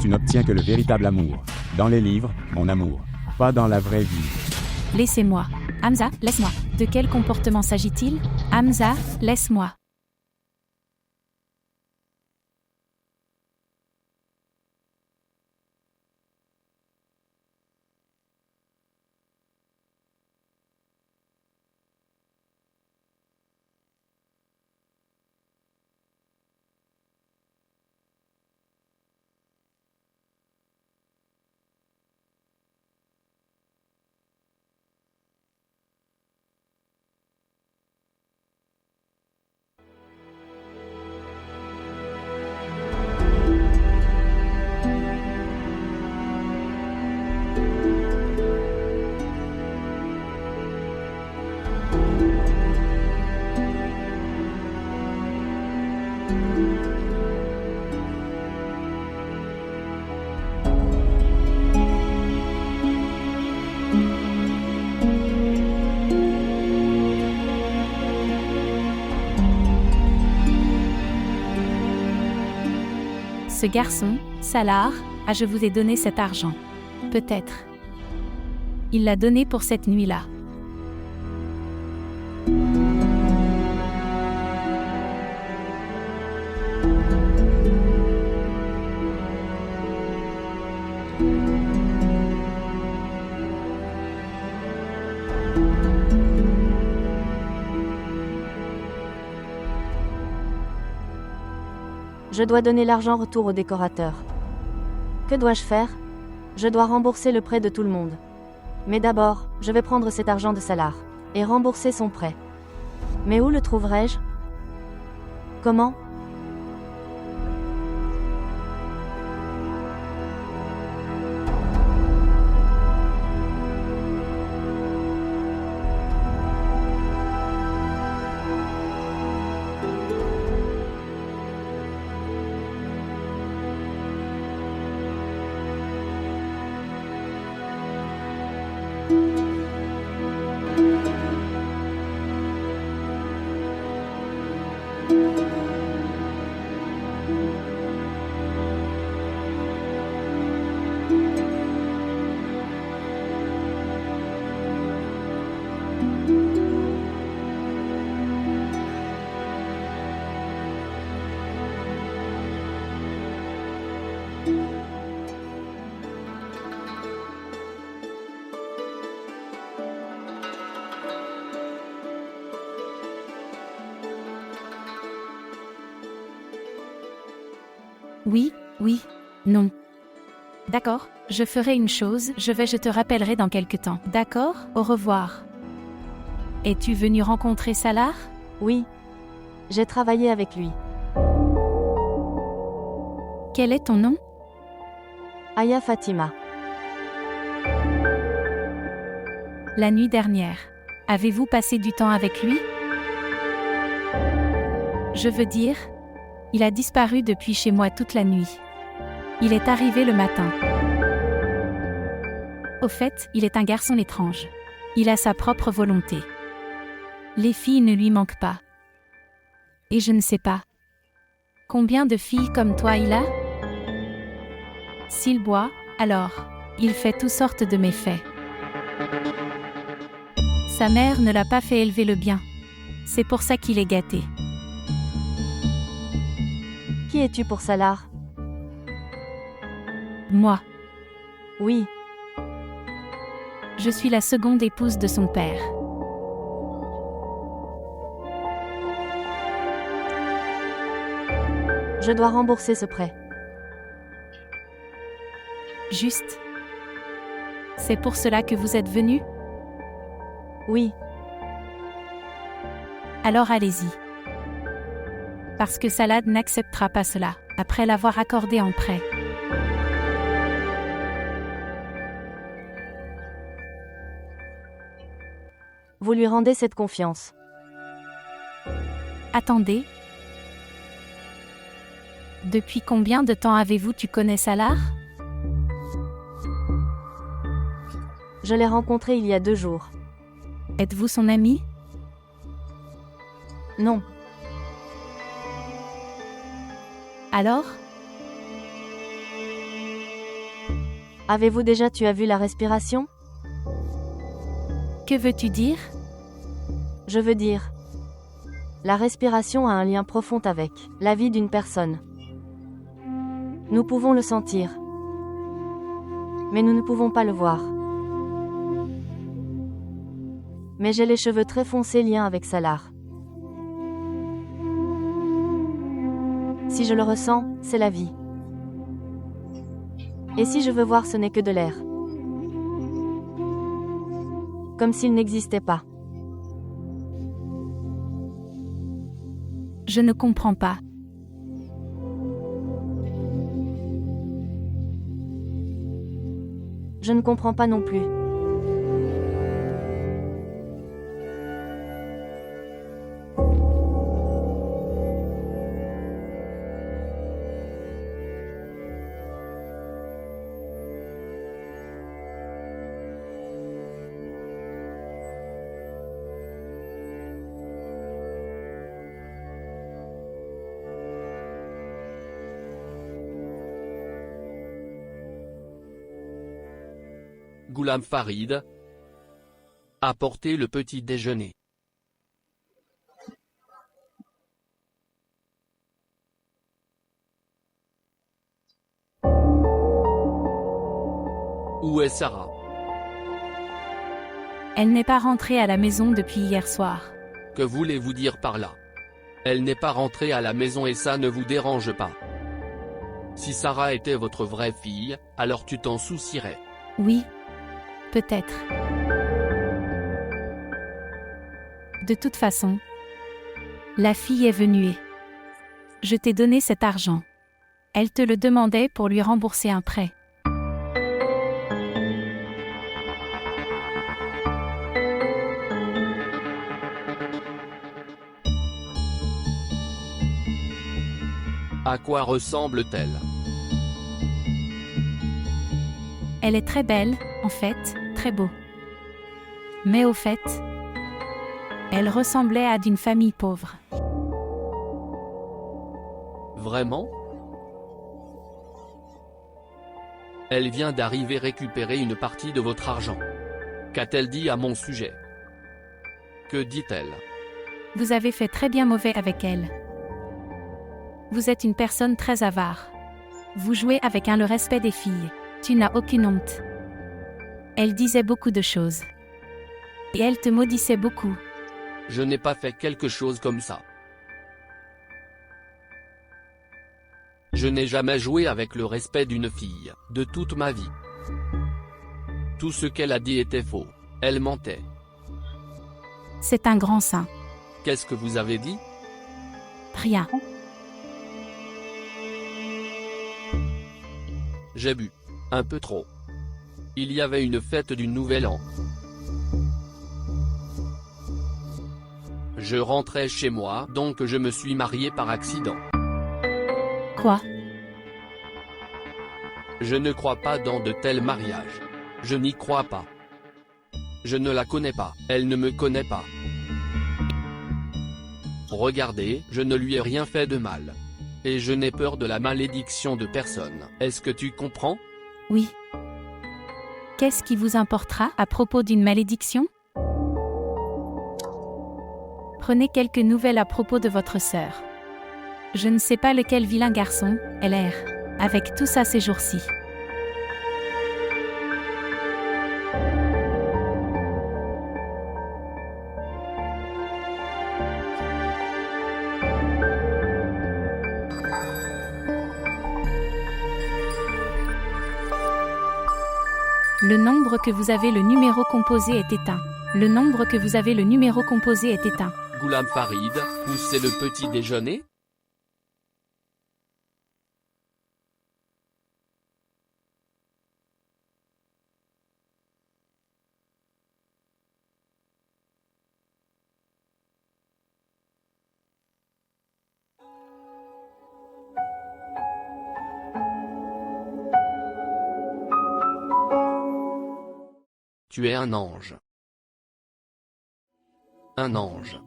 Tu n'obtiens que le véritable amour. Dans les livres, mon amour. Pas dans la vraie vie. Laissez-moi. Hamza, laisse-moi. De quel comportement s'agit-il? Hamza, laisse-moi. Ce garçon, Salar, je vous ai donné cet argent. Peut-être. Il l'a donné pour cette nuit-là. Je dois donner l'argent retour au décorateur. Que dois-je faire? Je dois rembourser le prêt de tout le monde. Mais d'abord, je vais prendre cet argent de Salar et rembourser son prêt. Mais où le trouverai-je? Comment? Oui, oui, non. D'accord, je ferai une chose, je te rappellerai dans quelque temps. D'accord, au revoir. Es-tu venu rencontrer Salar? Oui. J'ai travaillé avec lui. Quel est ton nom? Aya Fatima. La nuit dernière. Avez-vous passé du temps avec lui? Je veux dire, il a disparu depuis chez moi toute la nuit. Il est arrivé le matin. Au fait, il est un garçon étrange. Il a sa propre volonté. Les filles ne lui manquent pas. Et je ne sais pas. Combien de filles comme toi il a? S'il boit, alors, il fait toutes sortes de méfaits. Sa mère ne l'a pas fait élever le bien. C'est pour ça qu'il est gâté. Qui es-tu pour Salar? Moi, Oui. je suis la seconde épouse de son père. Je dois rembourser ce prêt. Juste. C'est pour cela que vous êtes venu? Oui. Alors allez-y. Parce que Salad n'acceptera pas cela, après l'avoir accordé en prêt. Vous lui rendez cette confiance. Attendez. Depuis combien de temps tu connais Salar? Je l'ai rencontré il y a 2 jours. Êtes-vous son ami? Non. Alors? Avez-vous déjà vu la respiration? Que veux-tu dire? Je veux dire. La respiration a un lien profond avec la vie d'une personne. Nous pouvons le sentir. Mais nous ne pouvons pas le voir. Mais j'ai les cheveux très foncés liés avec Salar. Si je le ressens, c'est la vie. Et si je veux voir, ce n'est que de l'air. Comme s'il n'existait pas. Je ne comprends pas. Je ne comprends pas non plus. Ghulam Farid. Apportez le petit déjeuner. Où est Sarah? Elle n'est pas rentrée à la maison depuis hier soir. Que voulez-vous dire par là? Elle n'est pas rentrée à la maison et ça ne vous dérange pas. Si Sarah était votre vraie fille, alors tu t'en soucierais. Oui. Peut-être. De toute façon, la fille est venue et je t'ai donné cet argent. Elle te le demandait pour lui rembourser un prêt. À quoi ressemble-t-elle? Elle est très belle, en fait, très beau. Mais au fait, elle ressemblait à d'une famille pauvre. Vraiment? Elle vient d'arriver récupérer une partie de votre argent. Qu'a-t-elle dit à mon sujet? Que dit-elle? Vous avez fait très bien mauvais avec elle. Vous êtes une personne très avare. Vous jouez avec le respect des filles. Tu n'as aucune honte. Elle disait beaucoup de choses. Et elle te maudissait beaucoup. Je n'ai pas fait quelque chose comme ça. Je n'ai jamais joué avec le respect d'une fille, de toute ma vie. Tout ce qu'elle a dit était faux. Elle mentait. C'est un grand saint. Qu'est-ce que vous avez dit? Rien. J'ai bu. Un peu trop. Il y avait une fête du Nouvel An. Je rentrais chez moi, donc je me suis marié par accident. Quoi? Je ne crois pas dans de tels mariages. Je n'y crois pas. Je ne la connais pas, elle ne me connaît pas. Regardez, je ne lui ai rien fait de mal. Et je n'ai peur de la malédiction de personne. Est-ce que tu comprends? Oui. Qu'est-ce qui vous importera à propos d'une malédiction? Prenez quelques nouvelles à propos de votre sœur. Je ne sais pas lequel vilain garçon elle est, avec tout ça ces jours-ci. Le nombre que vous avez le numéro composé est éteint. Le nombre que vous avez le numéro composé est éteint. Goulam Farid, où c'est le petit déjeuner? Tu es un ange. Un ange.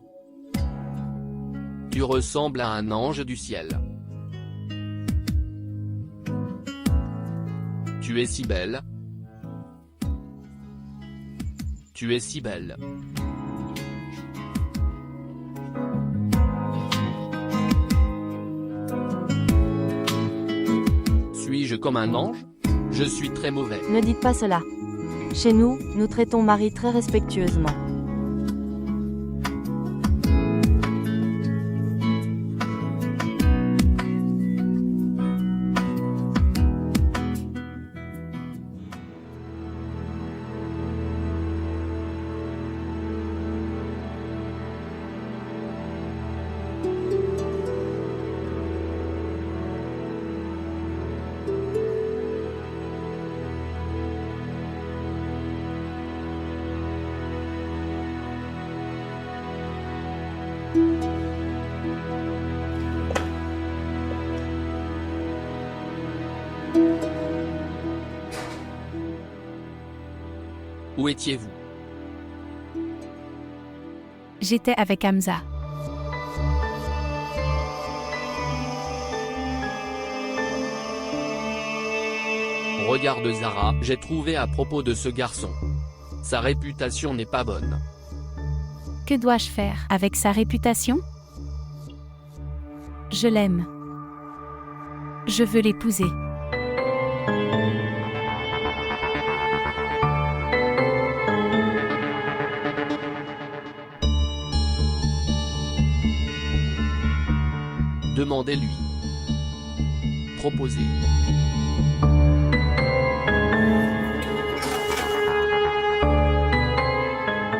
Tu ressembles à un ange du ciel. Tu es si belle. Tu es si belle. Suis-je comme un ange? Je suis très mauvais. Ne dites pas cela. Chez nous, nous traitons Marie très respectueusement. Où étiez-vous? J'étais avec Hamza. Regarde Zara, j'ai trouvé à propos de ce garçon. Sa réputation n'est pas bonne. Que dois-je faire avec sa réputation? Je l'aime. Je veux l'épouser. Demandez-lui. Proposez.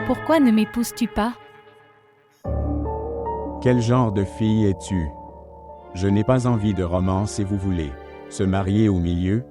Pourquoi ne m'épouses-tu pas? Quel genre de fille es-tu? Je n'ai pas envie de romance et vous voulez se marier au milieu?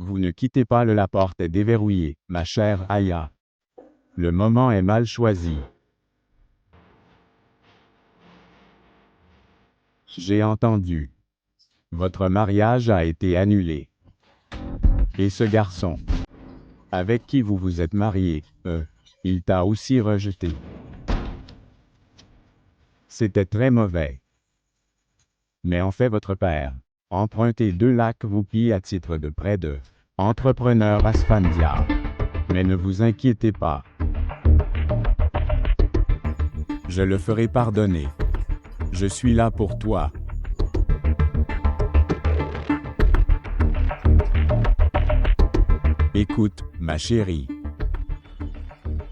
Vous ne quittez pas, la porte est déverrouillée, ma chère Aya. Le moment est mal choisi. J'ai entendu. Votre mariage a été annulé. Et ce garçon, avec qui vous vous êtes marié, il t'a aussi rejeté. C'était très mauvais. Mais en fait votre père Empruntez 2 lacs roupies à titre de prêt de entrepreneur Asfandia. Mais ne vous inquiétez pas. Je le ferai pardonner. Je suis là pour toi. Écoute, ma chérie.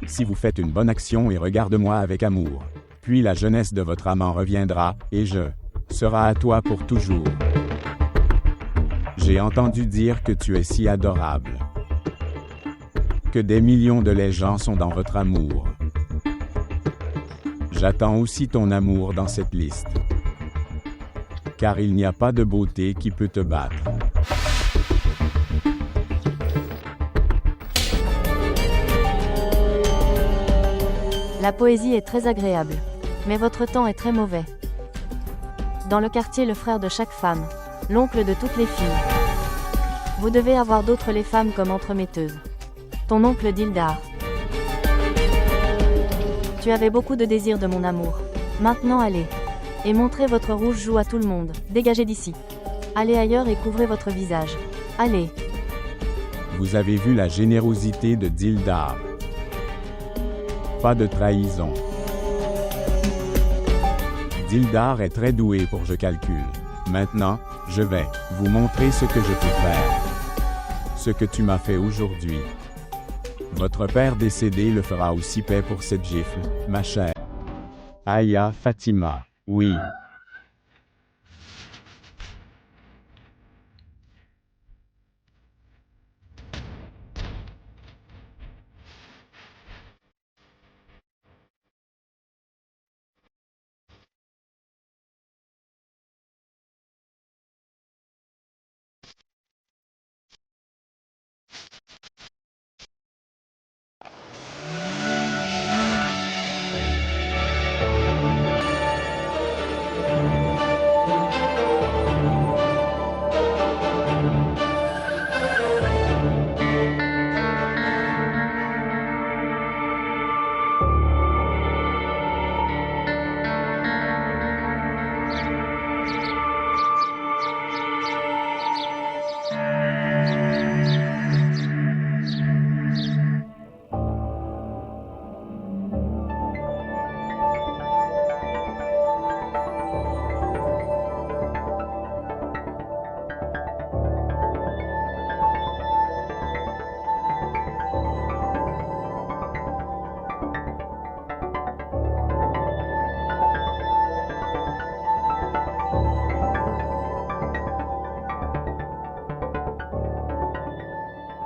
Si vous faites une bonne action et regarde-moi avec amour, puis la jeunesse de votre amant reviendra, et je sera à toi pour toujours. J'ai entendu dire que tu es si adorable. Que des millions de gens sont dans votre amour. J'attends aussi ton amour dans cette liste. Car il n'y a pas de beauté qui peut te battre. La poésie est très agréable. Mais votre temps est très mauvais. Dans le quartier, le frère de chaque femme, l'oncle de toutes les filles. Vous devez avoir d'autres les femmes comme entremetteuses. Ton oncle Dildar. Tu avais beaucoup de désir de mon amour. Maintenant allez. Et montrez votre rouge joue à tout le monde. Dégagez d'ici. Allez ailleurs et couvrez votre visage. Allez. Vous avez vu la générosité de Dildar. Pas de trahison. Dildar est très doué pour je calcule. Maintenant, je vais vous montrer ce que je peux faire. Ce que tu m'as fait aujourd'hui. Votre père décédé le fera aussi paix pour cette gifle, ma chère. Aya Fatima, oui.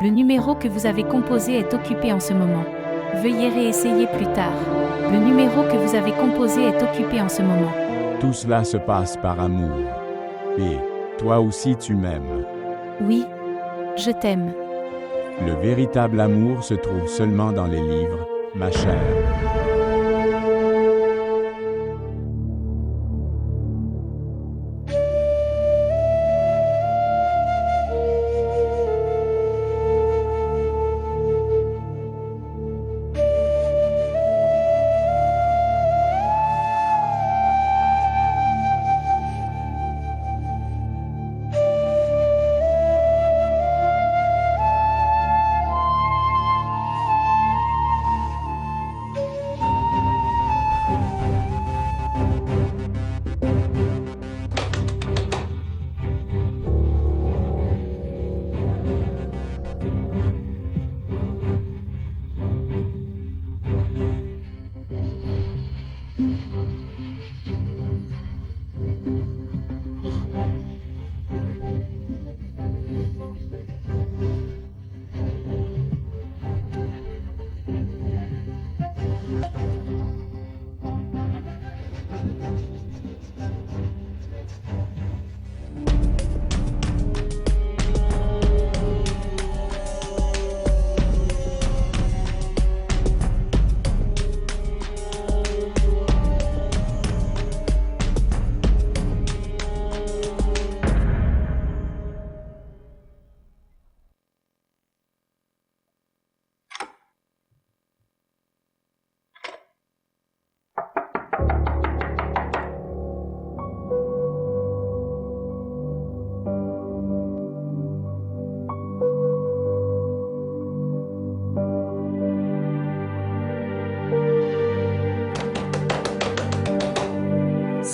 Le numéro que vous avez composé est occupé en ce moment. Veuillez réessayer plus tard. Le numéro que vous avez composé est occupé en ce moment. Tout cela se passe par amour. Et toi aussi tu m'aimes. Oui, je t'aime. Le véritable amour se trouve seulement dans les livres, ma chère.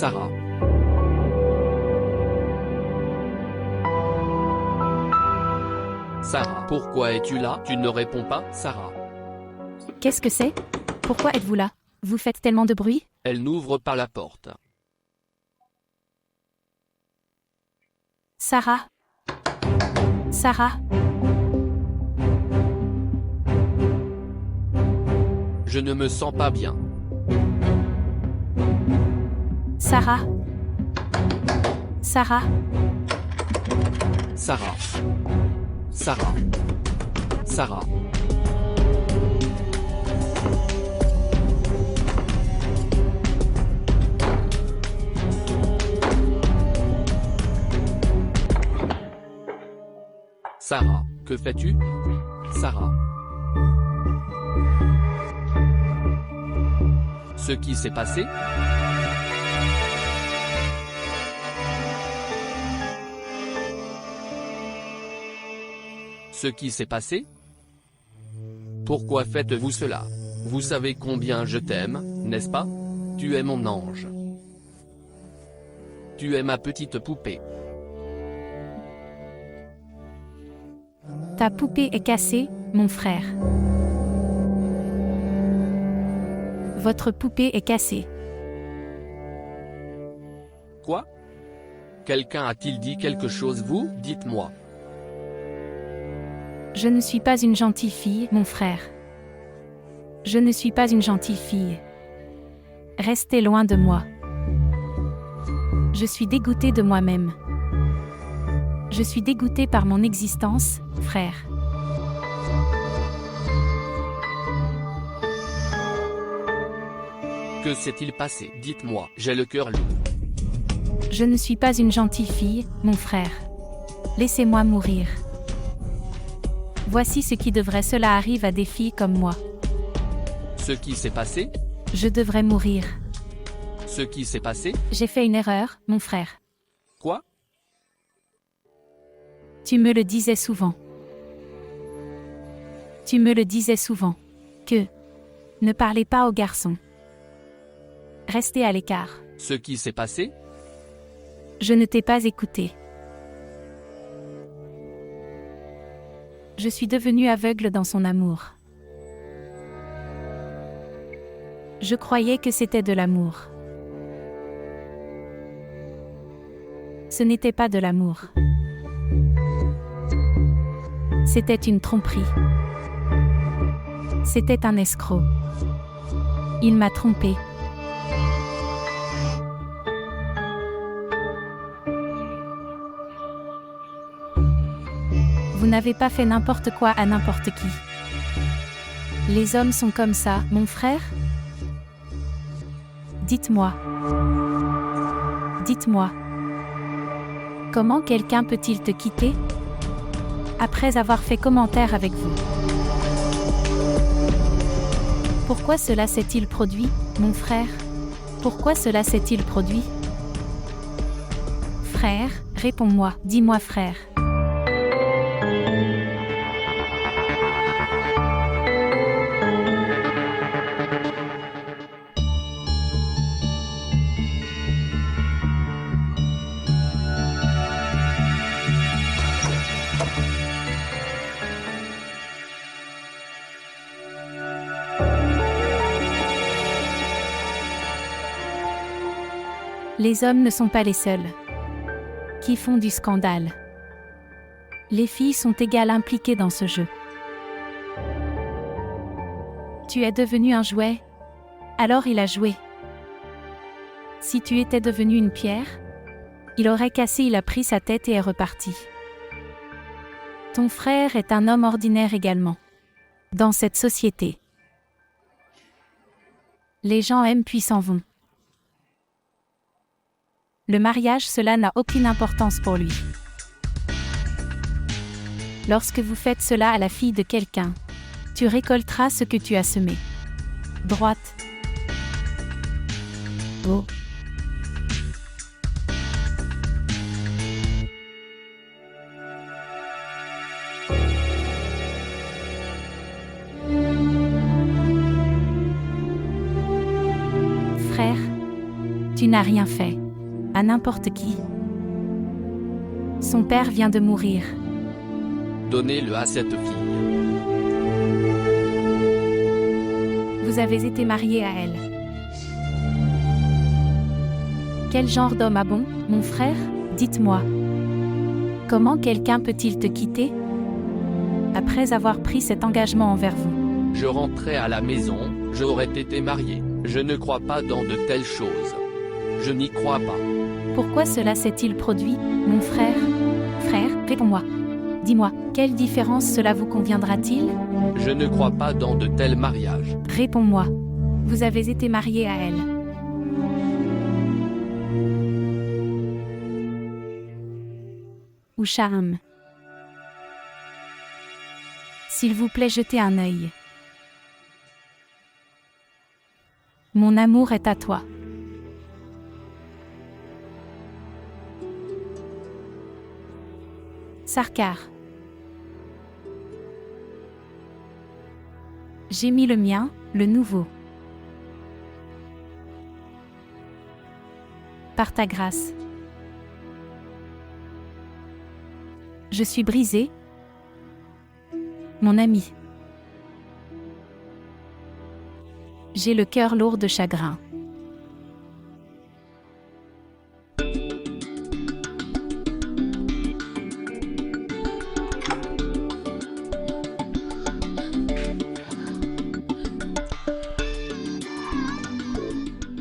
Sarah. Sarah, pourquoi es-tu là? Tu ne réponds pas, Sarah. Qu'est-ce que c'est? Pourquoi êtes-vous là? Vous faites tellement de bruit? Elle n'ouvre pas la porte. Sarah? Sarah? Je ne me sens pas bien. Sarah? Sarah? Sarah. Sarah. Sarah. Sarah, que fais-tu? Sarah. Ce qui s'est passé? Ce qui s'est passé? Pourquoi faites-vous cela? Vous savez combien je t'aime, n'est-ce pas? Tu es mon ange. Tu es ma petite poupée. Ta poupée est cassée, mon frère. Votre poupée est cassée. Quoi? Quelqu'un a-t-il dit quelque chose? Vous, dites-moi. Je ne suis pas une gentille fille, mon frère. Je ne suis pas une gentille fille. Restez loin de moi. Je suis dégoûtée de moi-même. Je suis dégoûtée par mon existence, frère. Que s'est-il passé? Dites-moi, j'ai le cœur lourd. Je ne suis pas une gentille fille, mon frère. Laissez-moi mourir. Voici ce qui devrait cela arrive à des filles comme moi. Ce qui s'est passé? Je devrais mourir. Ce qui s'est passé? J'ai fait une erreur, mon frère. Quoi? Tu me le disais souvent. Tu me le disais souvent. Que ne parlez pas aux garçons. Restez à l'écart. Ce qui s'est passé? Je ne t'ai pas écouté. Je suis devenue aveugle dans son amour. Je croyais que c'était de l'amour. Ce n'était pas de l'amour. C'était une tromperie. C'était un escroc. Il m'a trompée. Vous n'avez pas fait n'importe quoi à n'importe qui. Les hommes sont comme ça, mon frère? Dites-moi. Dites-moi. Comment quelqu'un peut-il te quitter? Après avoir fait commentaire avec vous. Pourquoi cela s'est-il produit, mon frère? Pourquoi cela s'est-il produit? Frère, réponds-moi, dis-moi frère. Les hommes ne sont pas les seuls qui font du scandale. Les filles sont égales impliquées dans ce jeu. Tu es devenu un jouet, alors il a joué. Si tu étais devenu une pierre, il aurait cassé, il a pris sa tête et est reparti. Ton frère est un homme ordinaire également. Dans cette société, les gens aiment puis s'en vont. Le mariage, cela n'a aucune importance pour lui. Lorsque vous faites cela à la fille de quelqu'un, tu récolteras ce que tu as semé. Droite. Oh. Frère, tu n'a rien fait. À n'importe qui. Son père vient de mourir. Donnez-le à cette fille. Vous avez été marié à elle. Quel genre d'homme a bon, mon frère? Dites-moi. Comment quelqu'un peut-il te quitter? Après avoir pris cet engagement envers vous. Je rentrais à la maison, j'aurais été marié. Je ne crois pas dans de telles choses. Je n'y crois pas. Pourquoi cela s'est-il produit, mon frère? Frère, réponds-moi. Dis-moi, quelle différence cela vous conviendra-t-il? Je ne crois pas dans de tels mariages. Réponds-moi. Vous avez été marié à elle. Ou charme. S'il vous plaît, jetez un œil. Mon amour est à toi. Sarkar. J'ai mis le mien, le nouveau. Par ta grâce. Je suis brisé, mon ami. J'ai le cœur lourd de chagrin.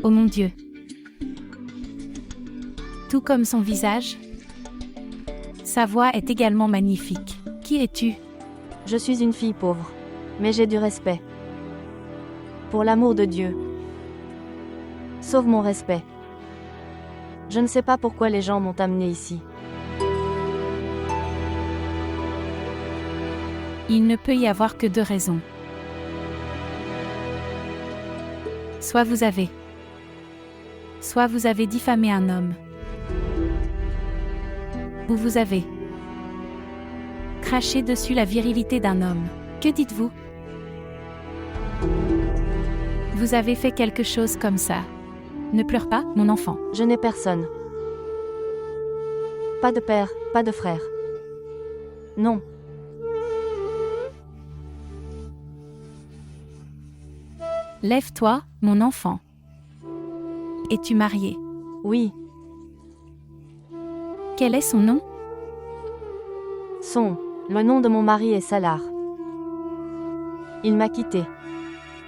Oh mon Dieu! Tout comme son visage, sa voix est également magnifique. Qui es-tu? Je suis une fille pauvre. Mais j'ai du respect. Pour l'amour de Dieu. Sauve mon respect. Je ne sais pas pourquoi les gens m'ont amené ici. Il ne peut y avoir que deux raisons. Soit vous avez diffamé un homme. Ou vous avez craché dessus la virilité d'un homme. Que dites-vous? Vous avez fait quelque chose comme ça. Ne pleure pas, mon enfant. Je n'ai personne. Pas de père, pas de frère. Non. Lève-toi, mon enfant. Es-tu marié? Oui. Quel est son nom? Le nom de mon mari est Salar. Il m'a quitté.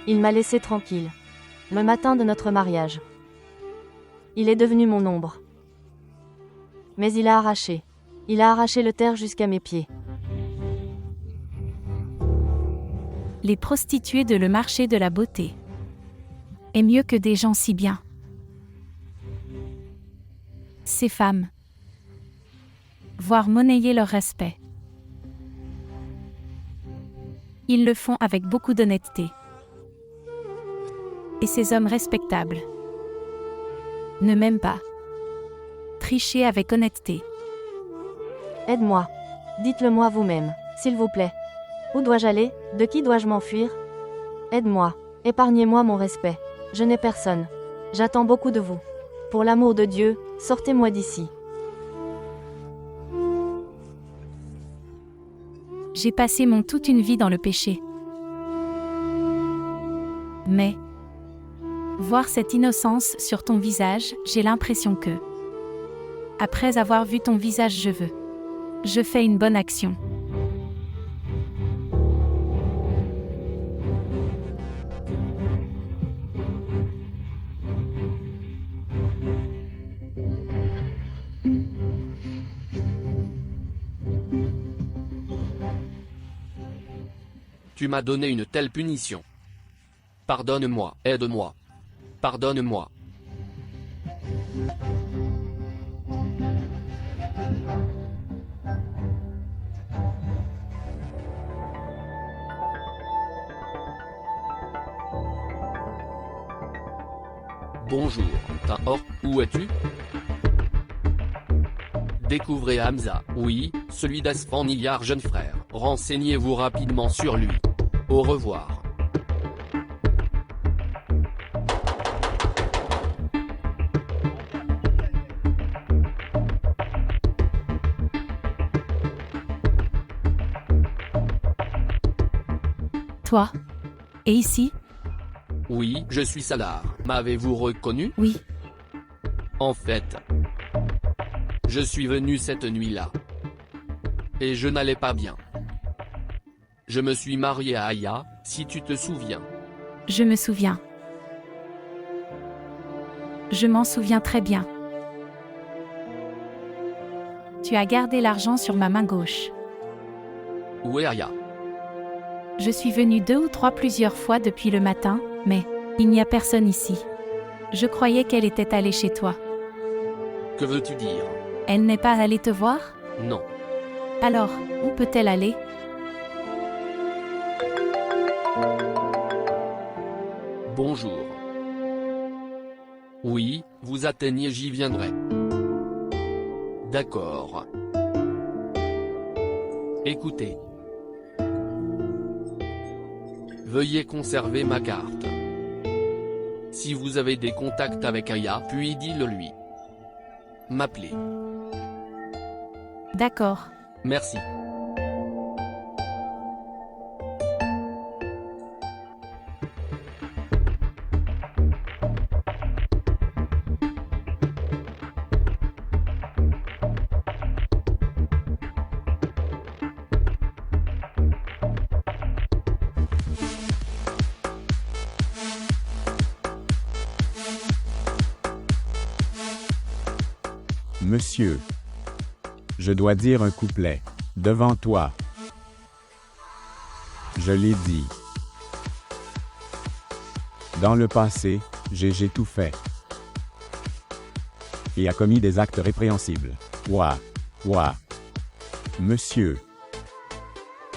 Il m'a laissé tranquille. Le matin de notre mariage. Il est devenu mon ombre. Mais il a arraché le terre jusqu'à mes pieds. Les prostituées de le marché de la beauté. Est mieux que des gens si bien. Ces femmes. Voir monnayer leur respect. Ils le font avec beaucoup d'honnêteté. Et ces hommes respectables ne m'aiment pas. Trichez avec honnêteté. Aide-moi. Dites-le-moi vous-même, s'il vous plaît. Où dois-je aller? De qui dois-je m'enfuir? Aide-moi. Épargnez-moi mon respect. Je n'ai personne. J'attends beaucoup de vous. Pour l'amour de Dieu, sortez-moi d'ici. J'ai passé toute une vie dans le péché. Mais, voir cette innocence sur ton visage, j'ai l'impression que, après avoir vu ton visage, je fais une bonne action. Tu m'as donné une telle punition. Pardonne-moi, aide-moi. Pardonne-moi. Bonjour, Tahor, où es-tu? Découvrez Hamza, oui, celui d'Asfaniyar jeune frère. Renseignez-vous rapidement sur lui. Au revoir. toi? Et ici? Oui, je suis Salar. M'avez-vous reconnu? Oui. En fait, je suis venu cette nuit-là. Et je n'allais pas bien. Je me suis marié à Aya, si tu te souviens. Je me souviens. Je m'en souviens très bien. Tu as gardé l'argent sur ma main gauche. Où est Aya? Je suis venue 2 ou 3 plusieurs fois depuis le matin, mais il n'y a personne ici. Je croyais qu'elle était allée chez toi. Que veux-tu dire? Elle n'est pas allée te voir? Non. Alors, où peut-elle aller? Bonjour. Oui, vous atteignez, j'y viendrai. D'accord. Écoutez. Veuillez conserver ma carte. Si vous avez des contacts avec Aya, puis dis-le lui. M'appeler. D'accord. Merci. Monsieur. Je dois dire un couplet. Devant toi. Je l'ai dit. Dans le passé, j'ai tout fait. Et a commis des actes répréhensibles. Ouah. Monsieur.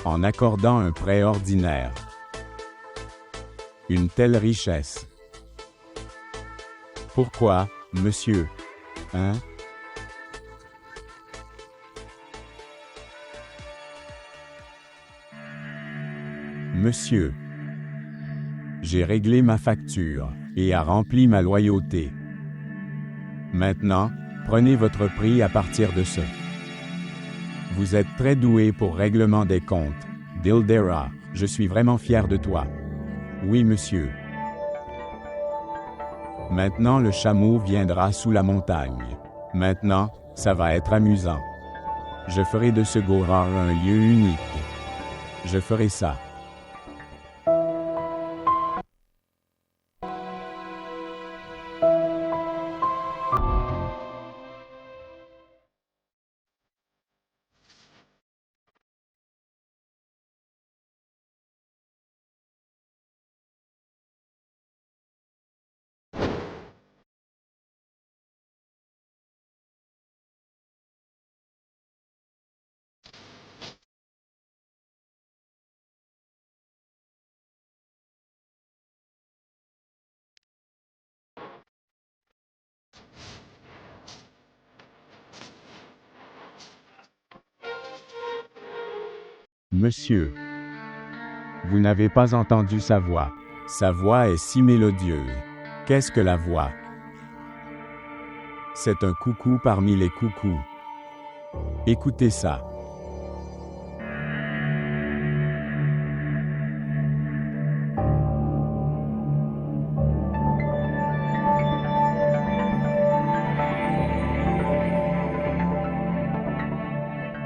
En accordant un prêt ordinaire. Une telle richesse. Pourquoi, monsieur? Hein? Monsieur. J'ai réglé ma facture et a rempli ma loyauté. Maintenant, prenez votre prix à partir de ce. Vous êtes très doué pour règlement des comptes, Dildera. Je suis vraiment fier de toi. Oui, monsieur. Maintenant le chameau viendra sous la montagne. Maintenant, ça va être amusant. Je ferai de ce Gora un lieu unique. Je ferai ça. Monsieur. Vous n'avez pas entendu sa voix. Sa voix est si mélodieuse. Qu'est-ce que la voix? C'est un coucou parmi les coucous. Écoutez ça.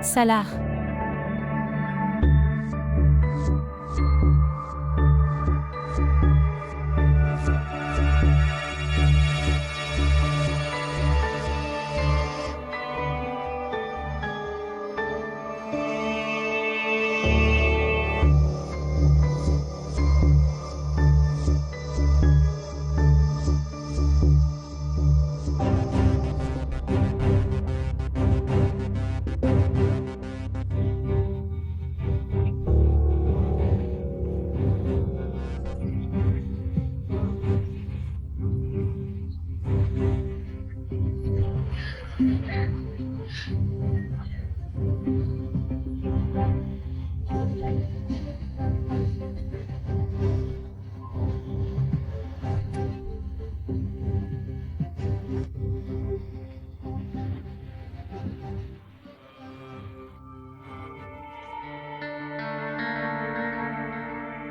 Salar.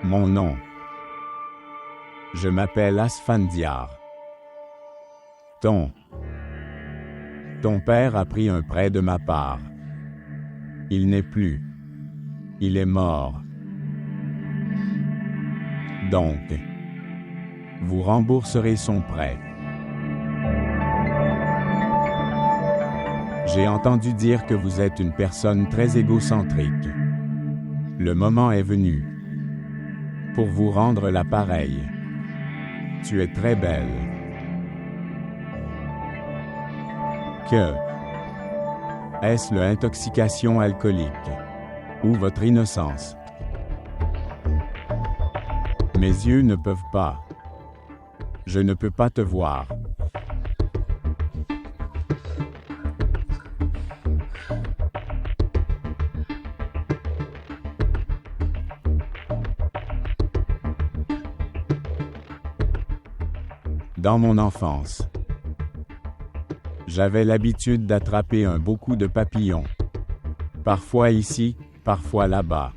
Mon nom. Je m'appelle Asfandiar. Ton père a pris un prêt de ma part. Il n'est plus. Il est mort. Donc, vous rembourserez son prêt. J'ai entendu dire que vous êtes une personne très égocentrique. Le moment est venu pour vous rendre l'appareil. Tu es très belle. Que est-ce l'intoxication alcoolique ou votre innocence? Mes yeux ne peuvent pas. Je ne peux pas te voir. Dans mon enfance, j'avais l'habitude d'attraper un beau coup de papillon. Parfois ici, parfois là-bas.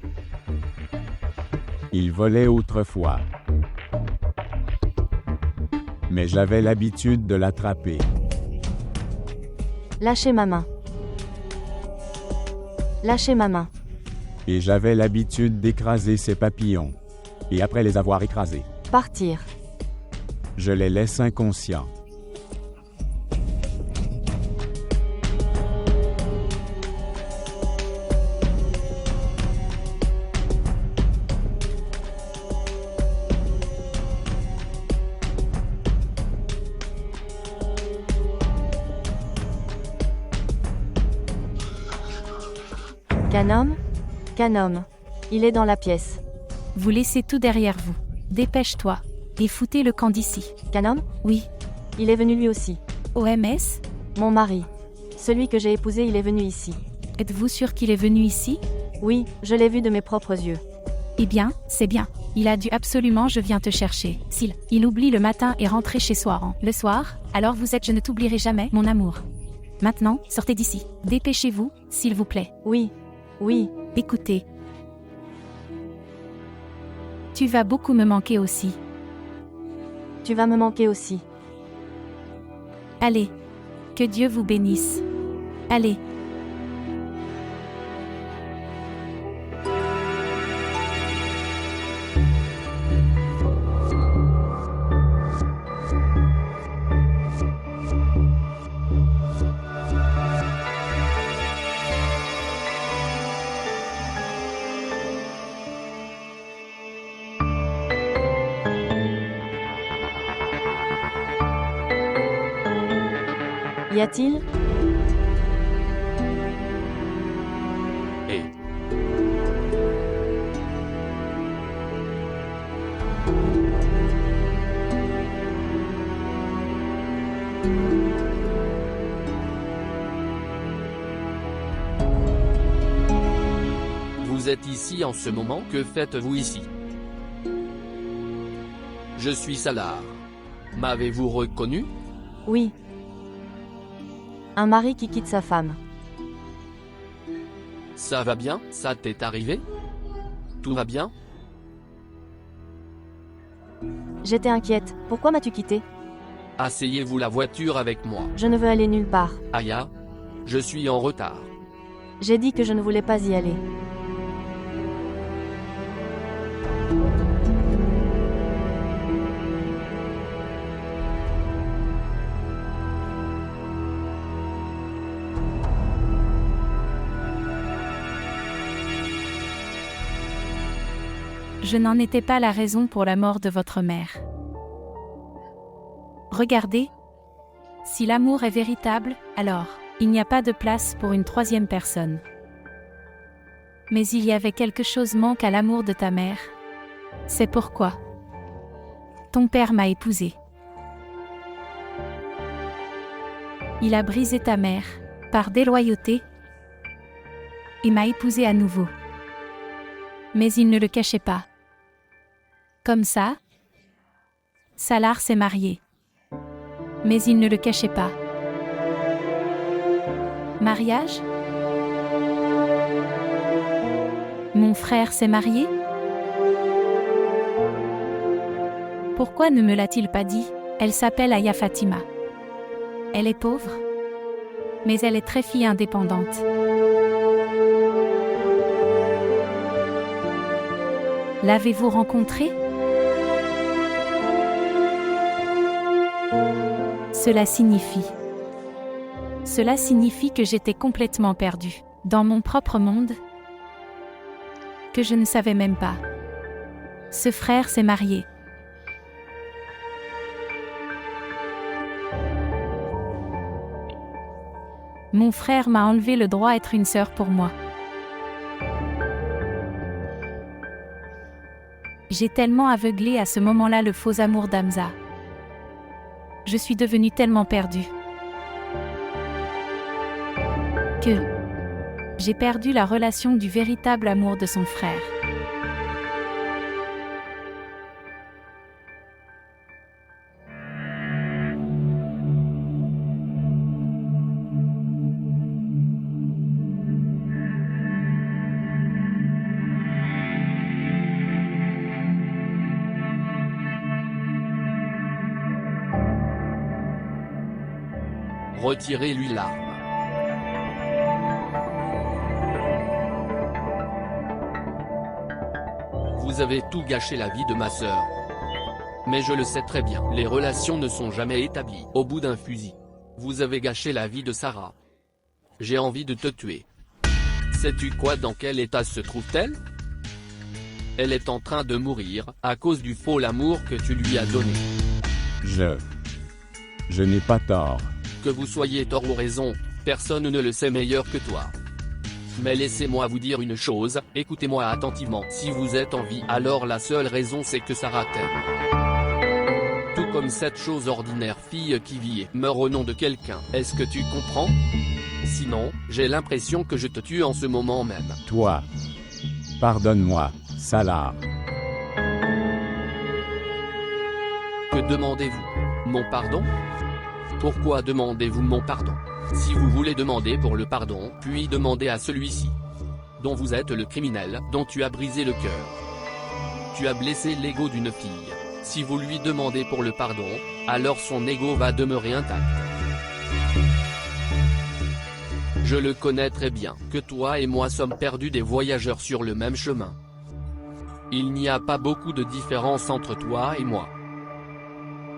Il volait autrefois. Mais j'avais l'habitude de l'attraper. Lâchez ma main. Lâchez ma main. Et j'avais l'habitude d'écraser ces papillons. Et après les avoir écrasés, Partir. je les laisse inconscients. Canom? Canom. Il est dans la pièce. Vous laissez tout derrière vous. Dépêche-toi. Et foutez le camp d'ici. Canom? Oui. Il est venu lui aussi. OMS? Mon mari. Celui que j'ai épousé, il est venu ici. Êtes-vous sûr qu'il est venu ici? Oui, je l'ai vu de mes propres yeux. Eh bien, c'est bien. Il a dû absolument, je viens te chercher. S'il, il oublie le matin et rentrer chez soi. Le soir, alors vous êtes je ne t'oublierai jamais, mon amour. Maintenant, sortez d'ici. Dépêchez-vous, s'il vous plaît. Oui. Oui. Écoutez. Tu vas beaucoup me manquer aussi. Tu vas me manquer aussi. Allez. Que Dieu vous bénisse. Allez. Y a-t-il? Et vous êtes ici en ce moment, que faites-vous ici? Je suis Salar. M'avez-vous reconnu? Oui. Un mari qui quitte sa femme. Ça va bien? Ça t'est arrivé? Tout va bien? J'étais inquiète. Pourquoi m'as-tu quitté? Asseyez-vous la voiture avec moi. Je ne veux aller nulle part. Aya, je suis en retard. J'ai dit que je ne voulais pas y aller. Je n'en étais pas la raison pour la mort de votre mère. Regardez. Si l'amour est véritable, alors, il n'y a pas de place pour une troisième personne. Mais il y avait quelque chose manque à l'amour de ta mère. C'est pourquoi ton père m'a épousée. Il a brisé ta mère, par déloyauté, et m'a épousée à nouveau. Mais il ne le cachait pas. Comme ça, Salar s'est marié. Mais il ne le cachait pas. Mariage? Mon frère s'est marié? Pourquoi ne me l'a-t-il pas dit? Elle s'appelle Aya Fatima. Elle est pauvre, mais elle est très fille indépendante. L'avez-vous rencontrée? Cela signifie que j'étais complètement perdue, dans mon propre monde, que je ne savais même pas. Ce frère s'est marié. Mon frère m'a enlevé le droit d'être une sœur pour moi. J'ai tellement aveuglé à ce moment-là le faux amour d'Hamza. Je suis devenue tellement perdue que j'ai perdu la relation du véritable amour de son frère. Retirez-lui l'arme. Vous avez tout gâché la vie de ma sœur. Mais je le sais très bien, les relations ne sont jamais établies au bout d'un fusil. Vous avez gâché la vie de Sarah. J'ai envie de te tuer. Sais-tu quoi, dans quel état se trouve-t-elle? Elle est en train de mourir, à cause du faux amour que tu lui as donné. Je n'ai pas tort. Que vous soyez tort ou raison, personne ne le sait meilleur que toi. Mais laissez-moi vous dire une chose, écoutez-moi attentivement. Si vous êtes en vie, alors la seule raison c'est que Sarah t'aime. Tout comme cette chose ordinaire fille qui vit et meurt au nom de quelqu'un. Est-ce que tu comprends? Sinon, j'ai l'impression que je te tue en ce moment même. Toi. Pardonne-moi, Salah. Que demandez-vous? Mon pardon? Pourquoi demandez-vous mon pardon? Si vous voulez demander pour le pardon, puis demandez à celui-ci, dont vous êtes le criminel, dont tu as brisé le cœur. Tu as blessé l'ego d'une fille. Si vous lui demandez pour le pardon, alors son ego va demeurer intact. Je le connais très bien, que toi et moi sommes perdus des voyageurs sur le même chemin. Il n'y a pas beaucoup de différence entre toi et moi.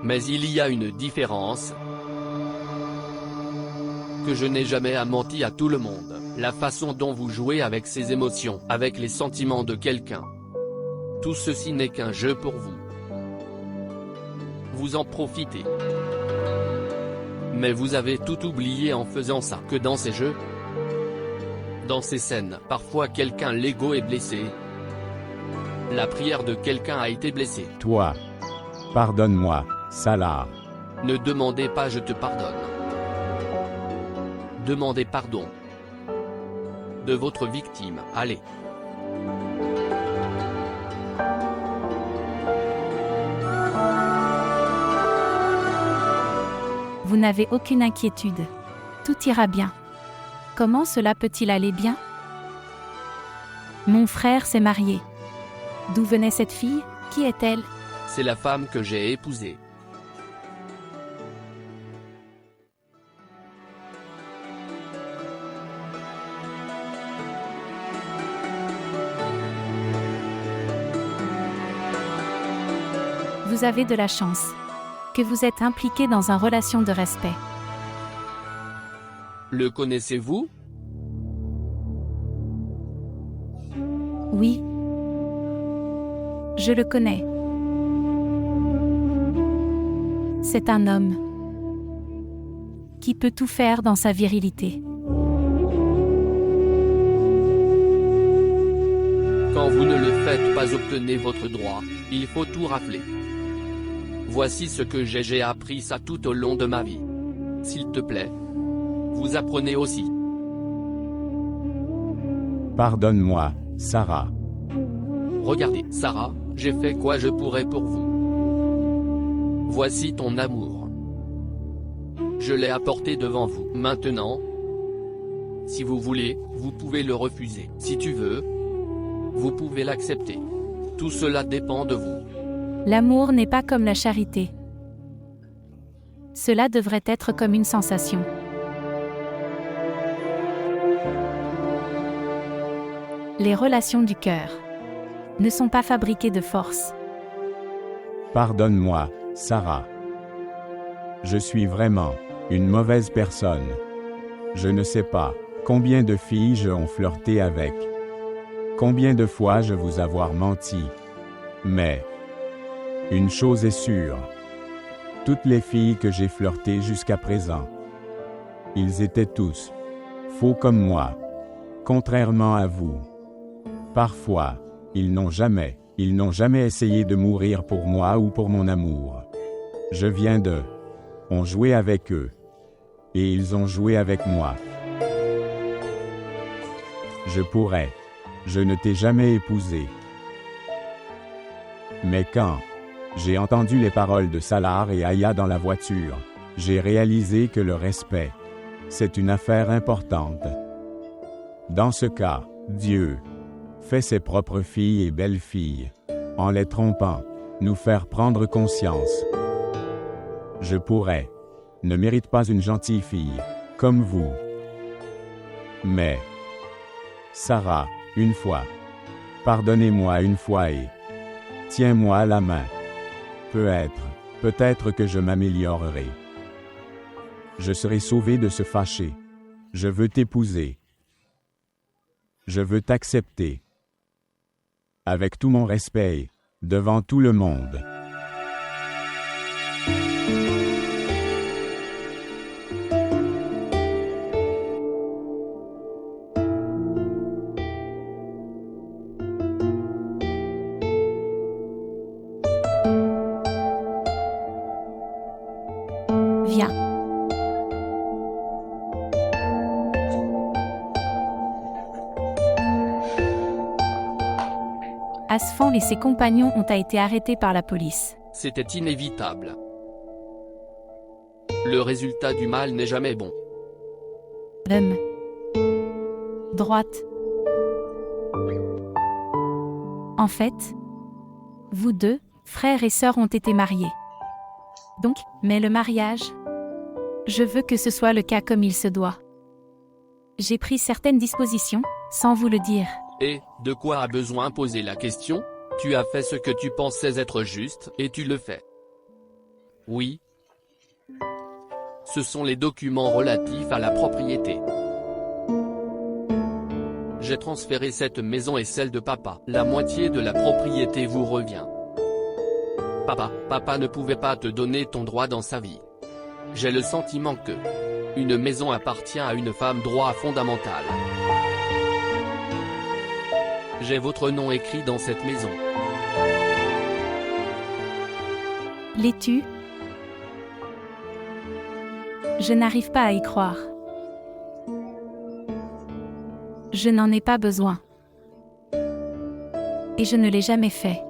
Mais il y a une différence, que je n'ai jamais menti à tout le monde, la façon dont vous jouez avec ses émotions, avec les sentiments de quelqu'un. Tout ceci n'est qu'un jeu pour vous. Vous en profitez. Mais vous avez tout oublié en faisant ça, que dans ces jeux, dans ces scènes, parfois quelqu'un l'ego est blessé. La prière de quelqu'un a été blessée. Toi. Pardonne-moi, Salah. Ne demandez pas je te pardonne. Demandez pardon de votre victime, allez. Vous n'avez aucune inquiétude. Tout ira bien. Comment cela peut-il aller bien? Mon frère s'est marié. D'où venait cette fille? Qui est-elle? C'est la femme que j'ai épousée. Vous avez de la chance. Que vous êtes impliqué dans une relation de respect. Le connaissez-vous? Oui. Je le connais. C'est un homme qui peut tout faire dans sa virilité. Quand vous ne le faites pas, obtenez votre droit, il faut tout rafler. Voici ce que j'ai appris ça tout au long de ma vie. S'il te plaît, vous apprenez aussi. Pardonne-moi, Sarah. Regardez, Sarah, j'ai fait quoi je pourrais pour vous. Voici ton amour. Je l'ai apporté devant vous. Maintenant, si vous voulez, vous pouvez le refuser. Si tu veux, vous pouvez l'accepter. Tout cela dépend de vous. L'amour n'est pas comme la charité. Cela devrait être comme une sensation. Les relations du cœur ne sont pas fabriquées de force. Pardonne-moi, Sarah. Je suis vraiment une mauvaise personne. Je ne sais pas combien de filles je ont flirté avec. Combien de fois je vous avoir menti. Mais une chose est sûre. Toutes les filles que j'ai flirtées jusqu'à présent, ils étaient tous faux comme moi. Contrairement à vous. Parfois, ils n'ont jamais essayé de mourir pour moi ou pour mon amour. Je viens de ont joué avec eux. Et ils ont joué avec moi. Je ne t'ai jamais épousé. Mais quand j'ai entendu les paroles de Salar et Aya dans la voiture, j'ai réalisé que le respect, c'est une affaire importante. Dans ce cas, Dieu fait ses propres filles et belles-filles, en les trompant, nous faire prendre conscience. Je ne mérite pas une gentille fille, comme vous. Mais, Sarah, une fois, pardonnez-moi une fois et tiens-moi la main. Peut-être que je m'améliorerai. Je serai sauvé de ce fâché. Je veux t'épouser. Je veux t'accepter. Avec tout mon respect, devant tout le monde. Viens. Asfand et ses compagnons ont été arrêtés par la police. C'était inévitable. Le résultat du mal n'est jamais bon. Droite. En fait, vous deux, frères et sœurs, ont été mariés. Donc, mais le mariage, je veux que ce soit le cas comme il se doit. J'ai pris certaines dispositions, sans vous le dire. Et, de quoi a besoin poser la question? Tu as fait ce que tu pensais être juste, et tu le fais. Oui. Ce sont les documents relatifs à la propriété. J'ai transféré cette maison et celle de papa. La moitié de la propriété vous revient. Papa ne pouvait pas te donner ton droit dans sa vie. J'ai le sentiment que une maison appartient à une femme, droit fondamental. J'ai votre nom écrit dans cette maison. L'es-tu? Je n'arrive pas à y croire. Je n'en ai pas besoin. Et je ne l'ai jamais fait.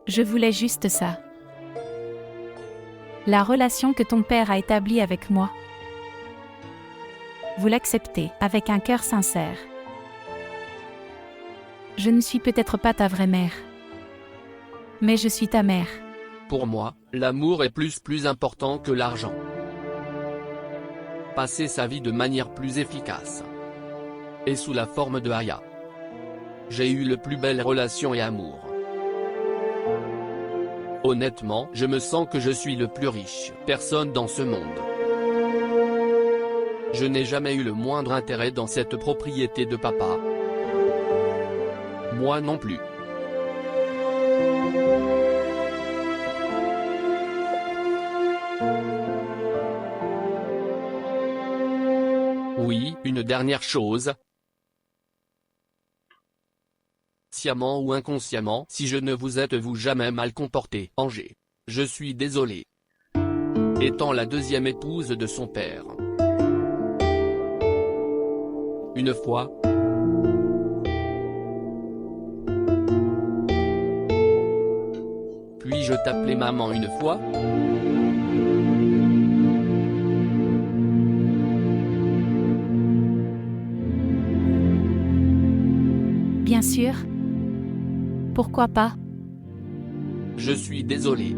Je voulais juste ça. La relation que ton père a établie avec moi. Vous l'acceptez avec un cœur sincère. Je ne suis peut-être pas ta vraie mère. Mais je suis ta mère. Pour moi, l'amour est plus important que l'argent. Passer sa vie de manière plus efficace. Et sous la forme de Aya. J'ai eu le plus belle relation et amour. Honnêtement, je me sens que je suis le plus riche personne dans ce monde. Je n'ai jamais eu le moindre intérêt dans cette propriété de papa. Moi non plus. Oui, une dernière chose. Sciemment ou inconsciemment, si je ne vous êtes-vous jamais mal comporté, Angers. Je suis désolé. Étant la deuxième épouse de son père. Une fois. Puis-je t'appeler maman une fois? Bien sûr. Pourquoi pas? Je suis désolé.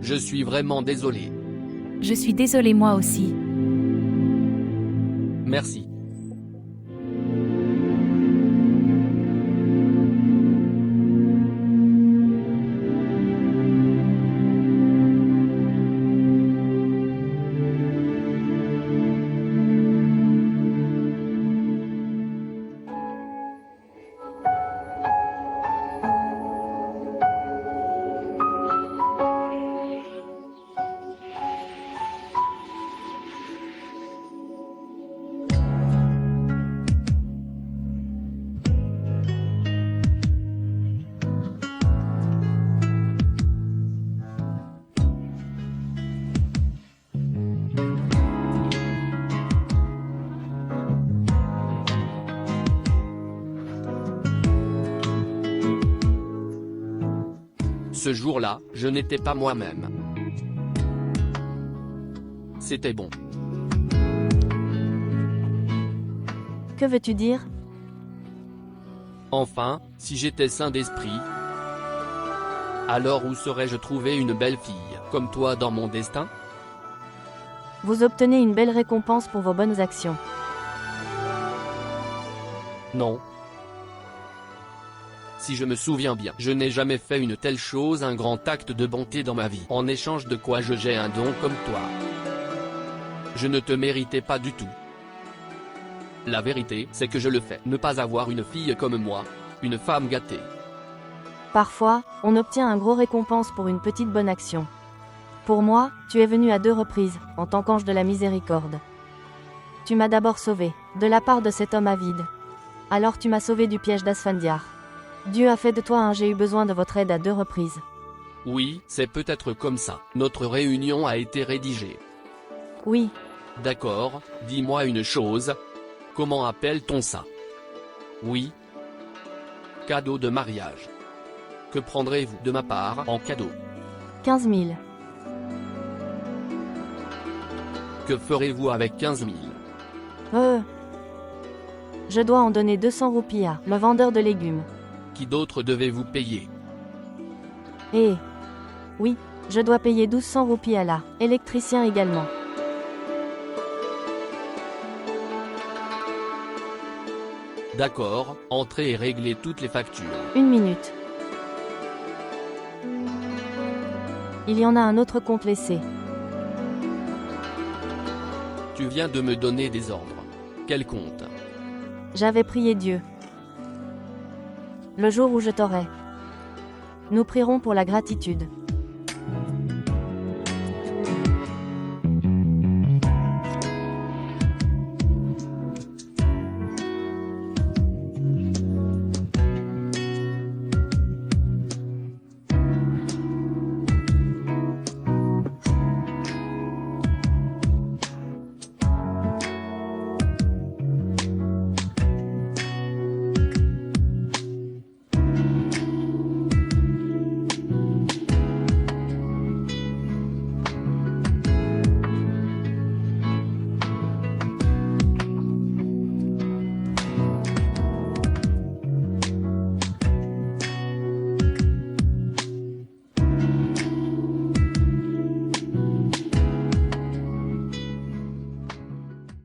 Je suis vraiment désolé. Je suis désolé moi aussi. Merci. Ce jour-là, je n'étais pas moi-même. C'était bon. Que veux-tu dire? Enfin, si j'étais sain d'esprit, alors où serais-je trouvé une belle fille, comme toi dans mon destin? Vous obtenez une belle récompense pour vos bonnes actions. Non. Si je me souviens bien, je n'ai jamais fait une telle chose, un grand acte de bonté dans ma vie, en échange de quoi j'ai un don comme toi. Je ne te méritais pas du tout. La vérité, c'est que je le fais. Ne pas avoir une fille comme moi, une femme gâtée. Parfois, on obtient un gros récompense pour une petite bonne action. Pour moi, tu es venu à 2 reprises, en tant qu'ange de la miséricorde. Tu m'as d'abord sauvé, de la part de cet homme avide. Alors tu m'as sauvé du piège d'Asfandiar. Dieu a fait de toi un j'ai eu besoin de votre aide à 2 reprises. Oui, c'est peut-être comme ça. Notre réunion a été rédigée. Oui, D'accord, dis-moi une chose. Comment appelle-t-on ça? Oui. Cadeau de mariage. Que prendrez-vous de ma part en cadeau? 15 000. Que ferez-vous avec 15 000? Je dois en donner 200 roupies à le vendeur de légumes. Qui d'autre devez-vous payer? Et oui, je dois payer 1200 roupies à la électricien également. D'accord, entrez et réglez toutes les factures. 1 minute. Il y en a un autre compte laissé. Tu viens de me donner des ordres. Quel compte? J'avais prié Dieu. Le jour où je t'aurai. Nous prierons pour la gratitude.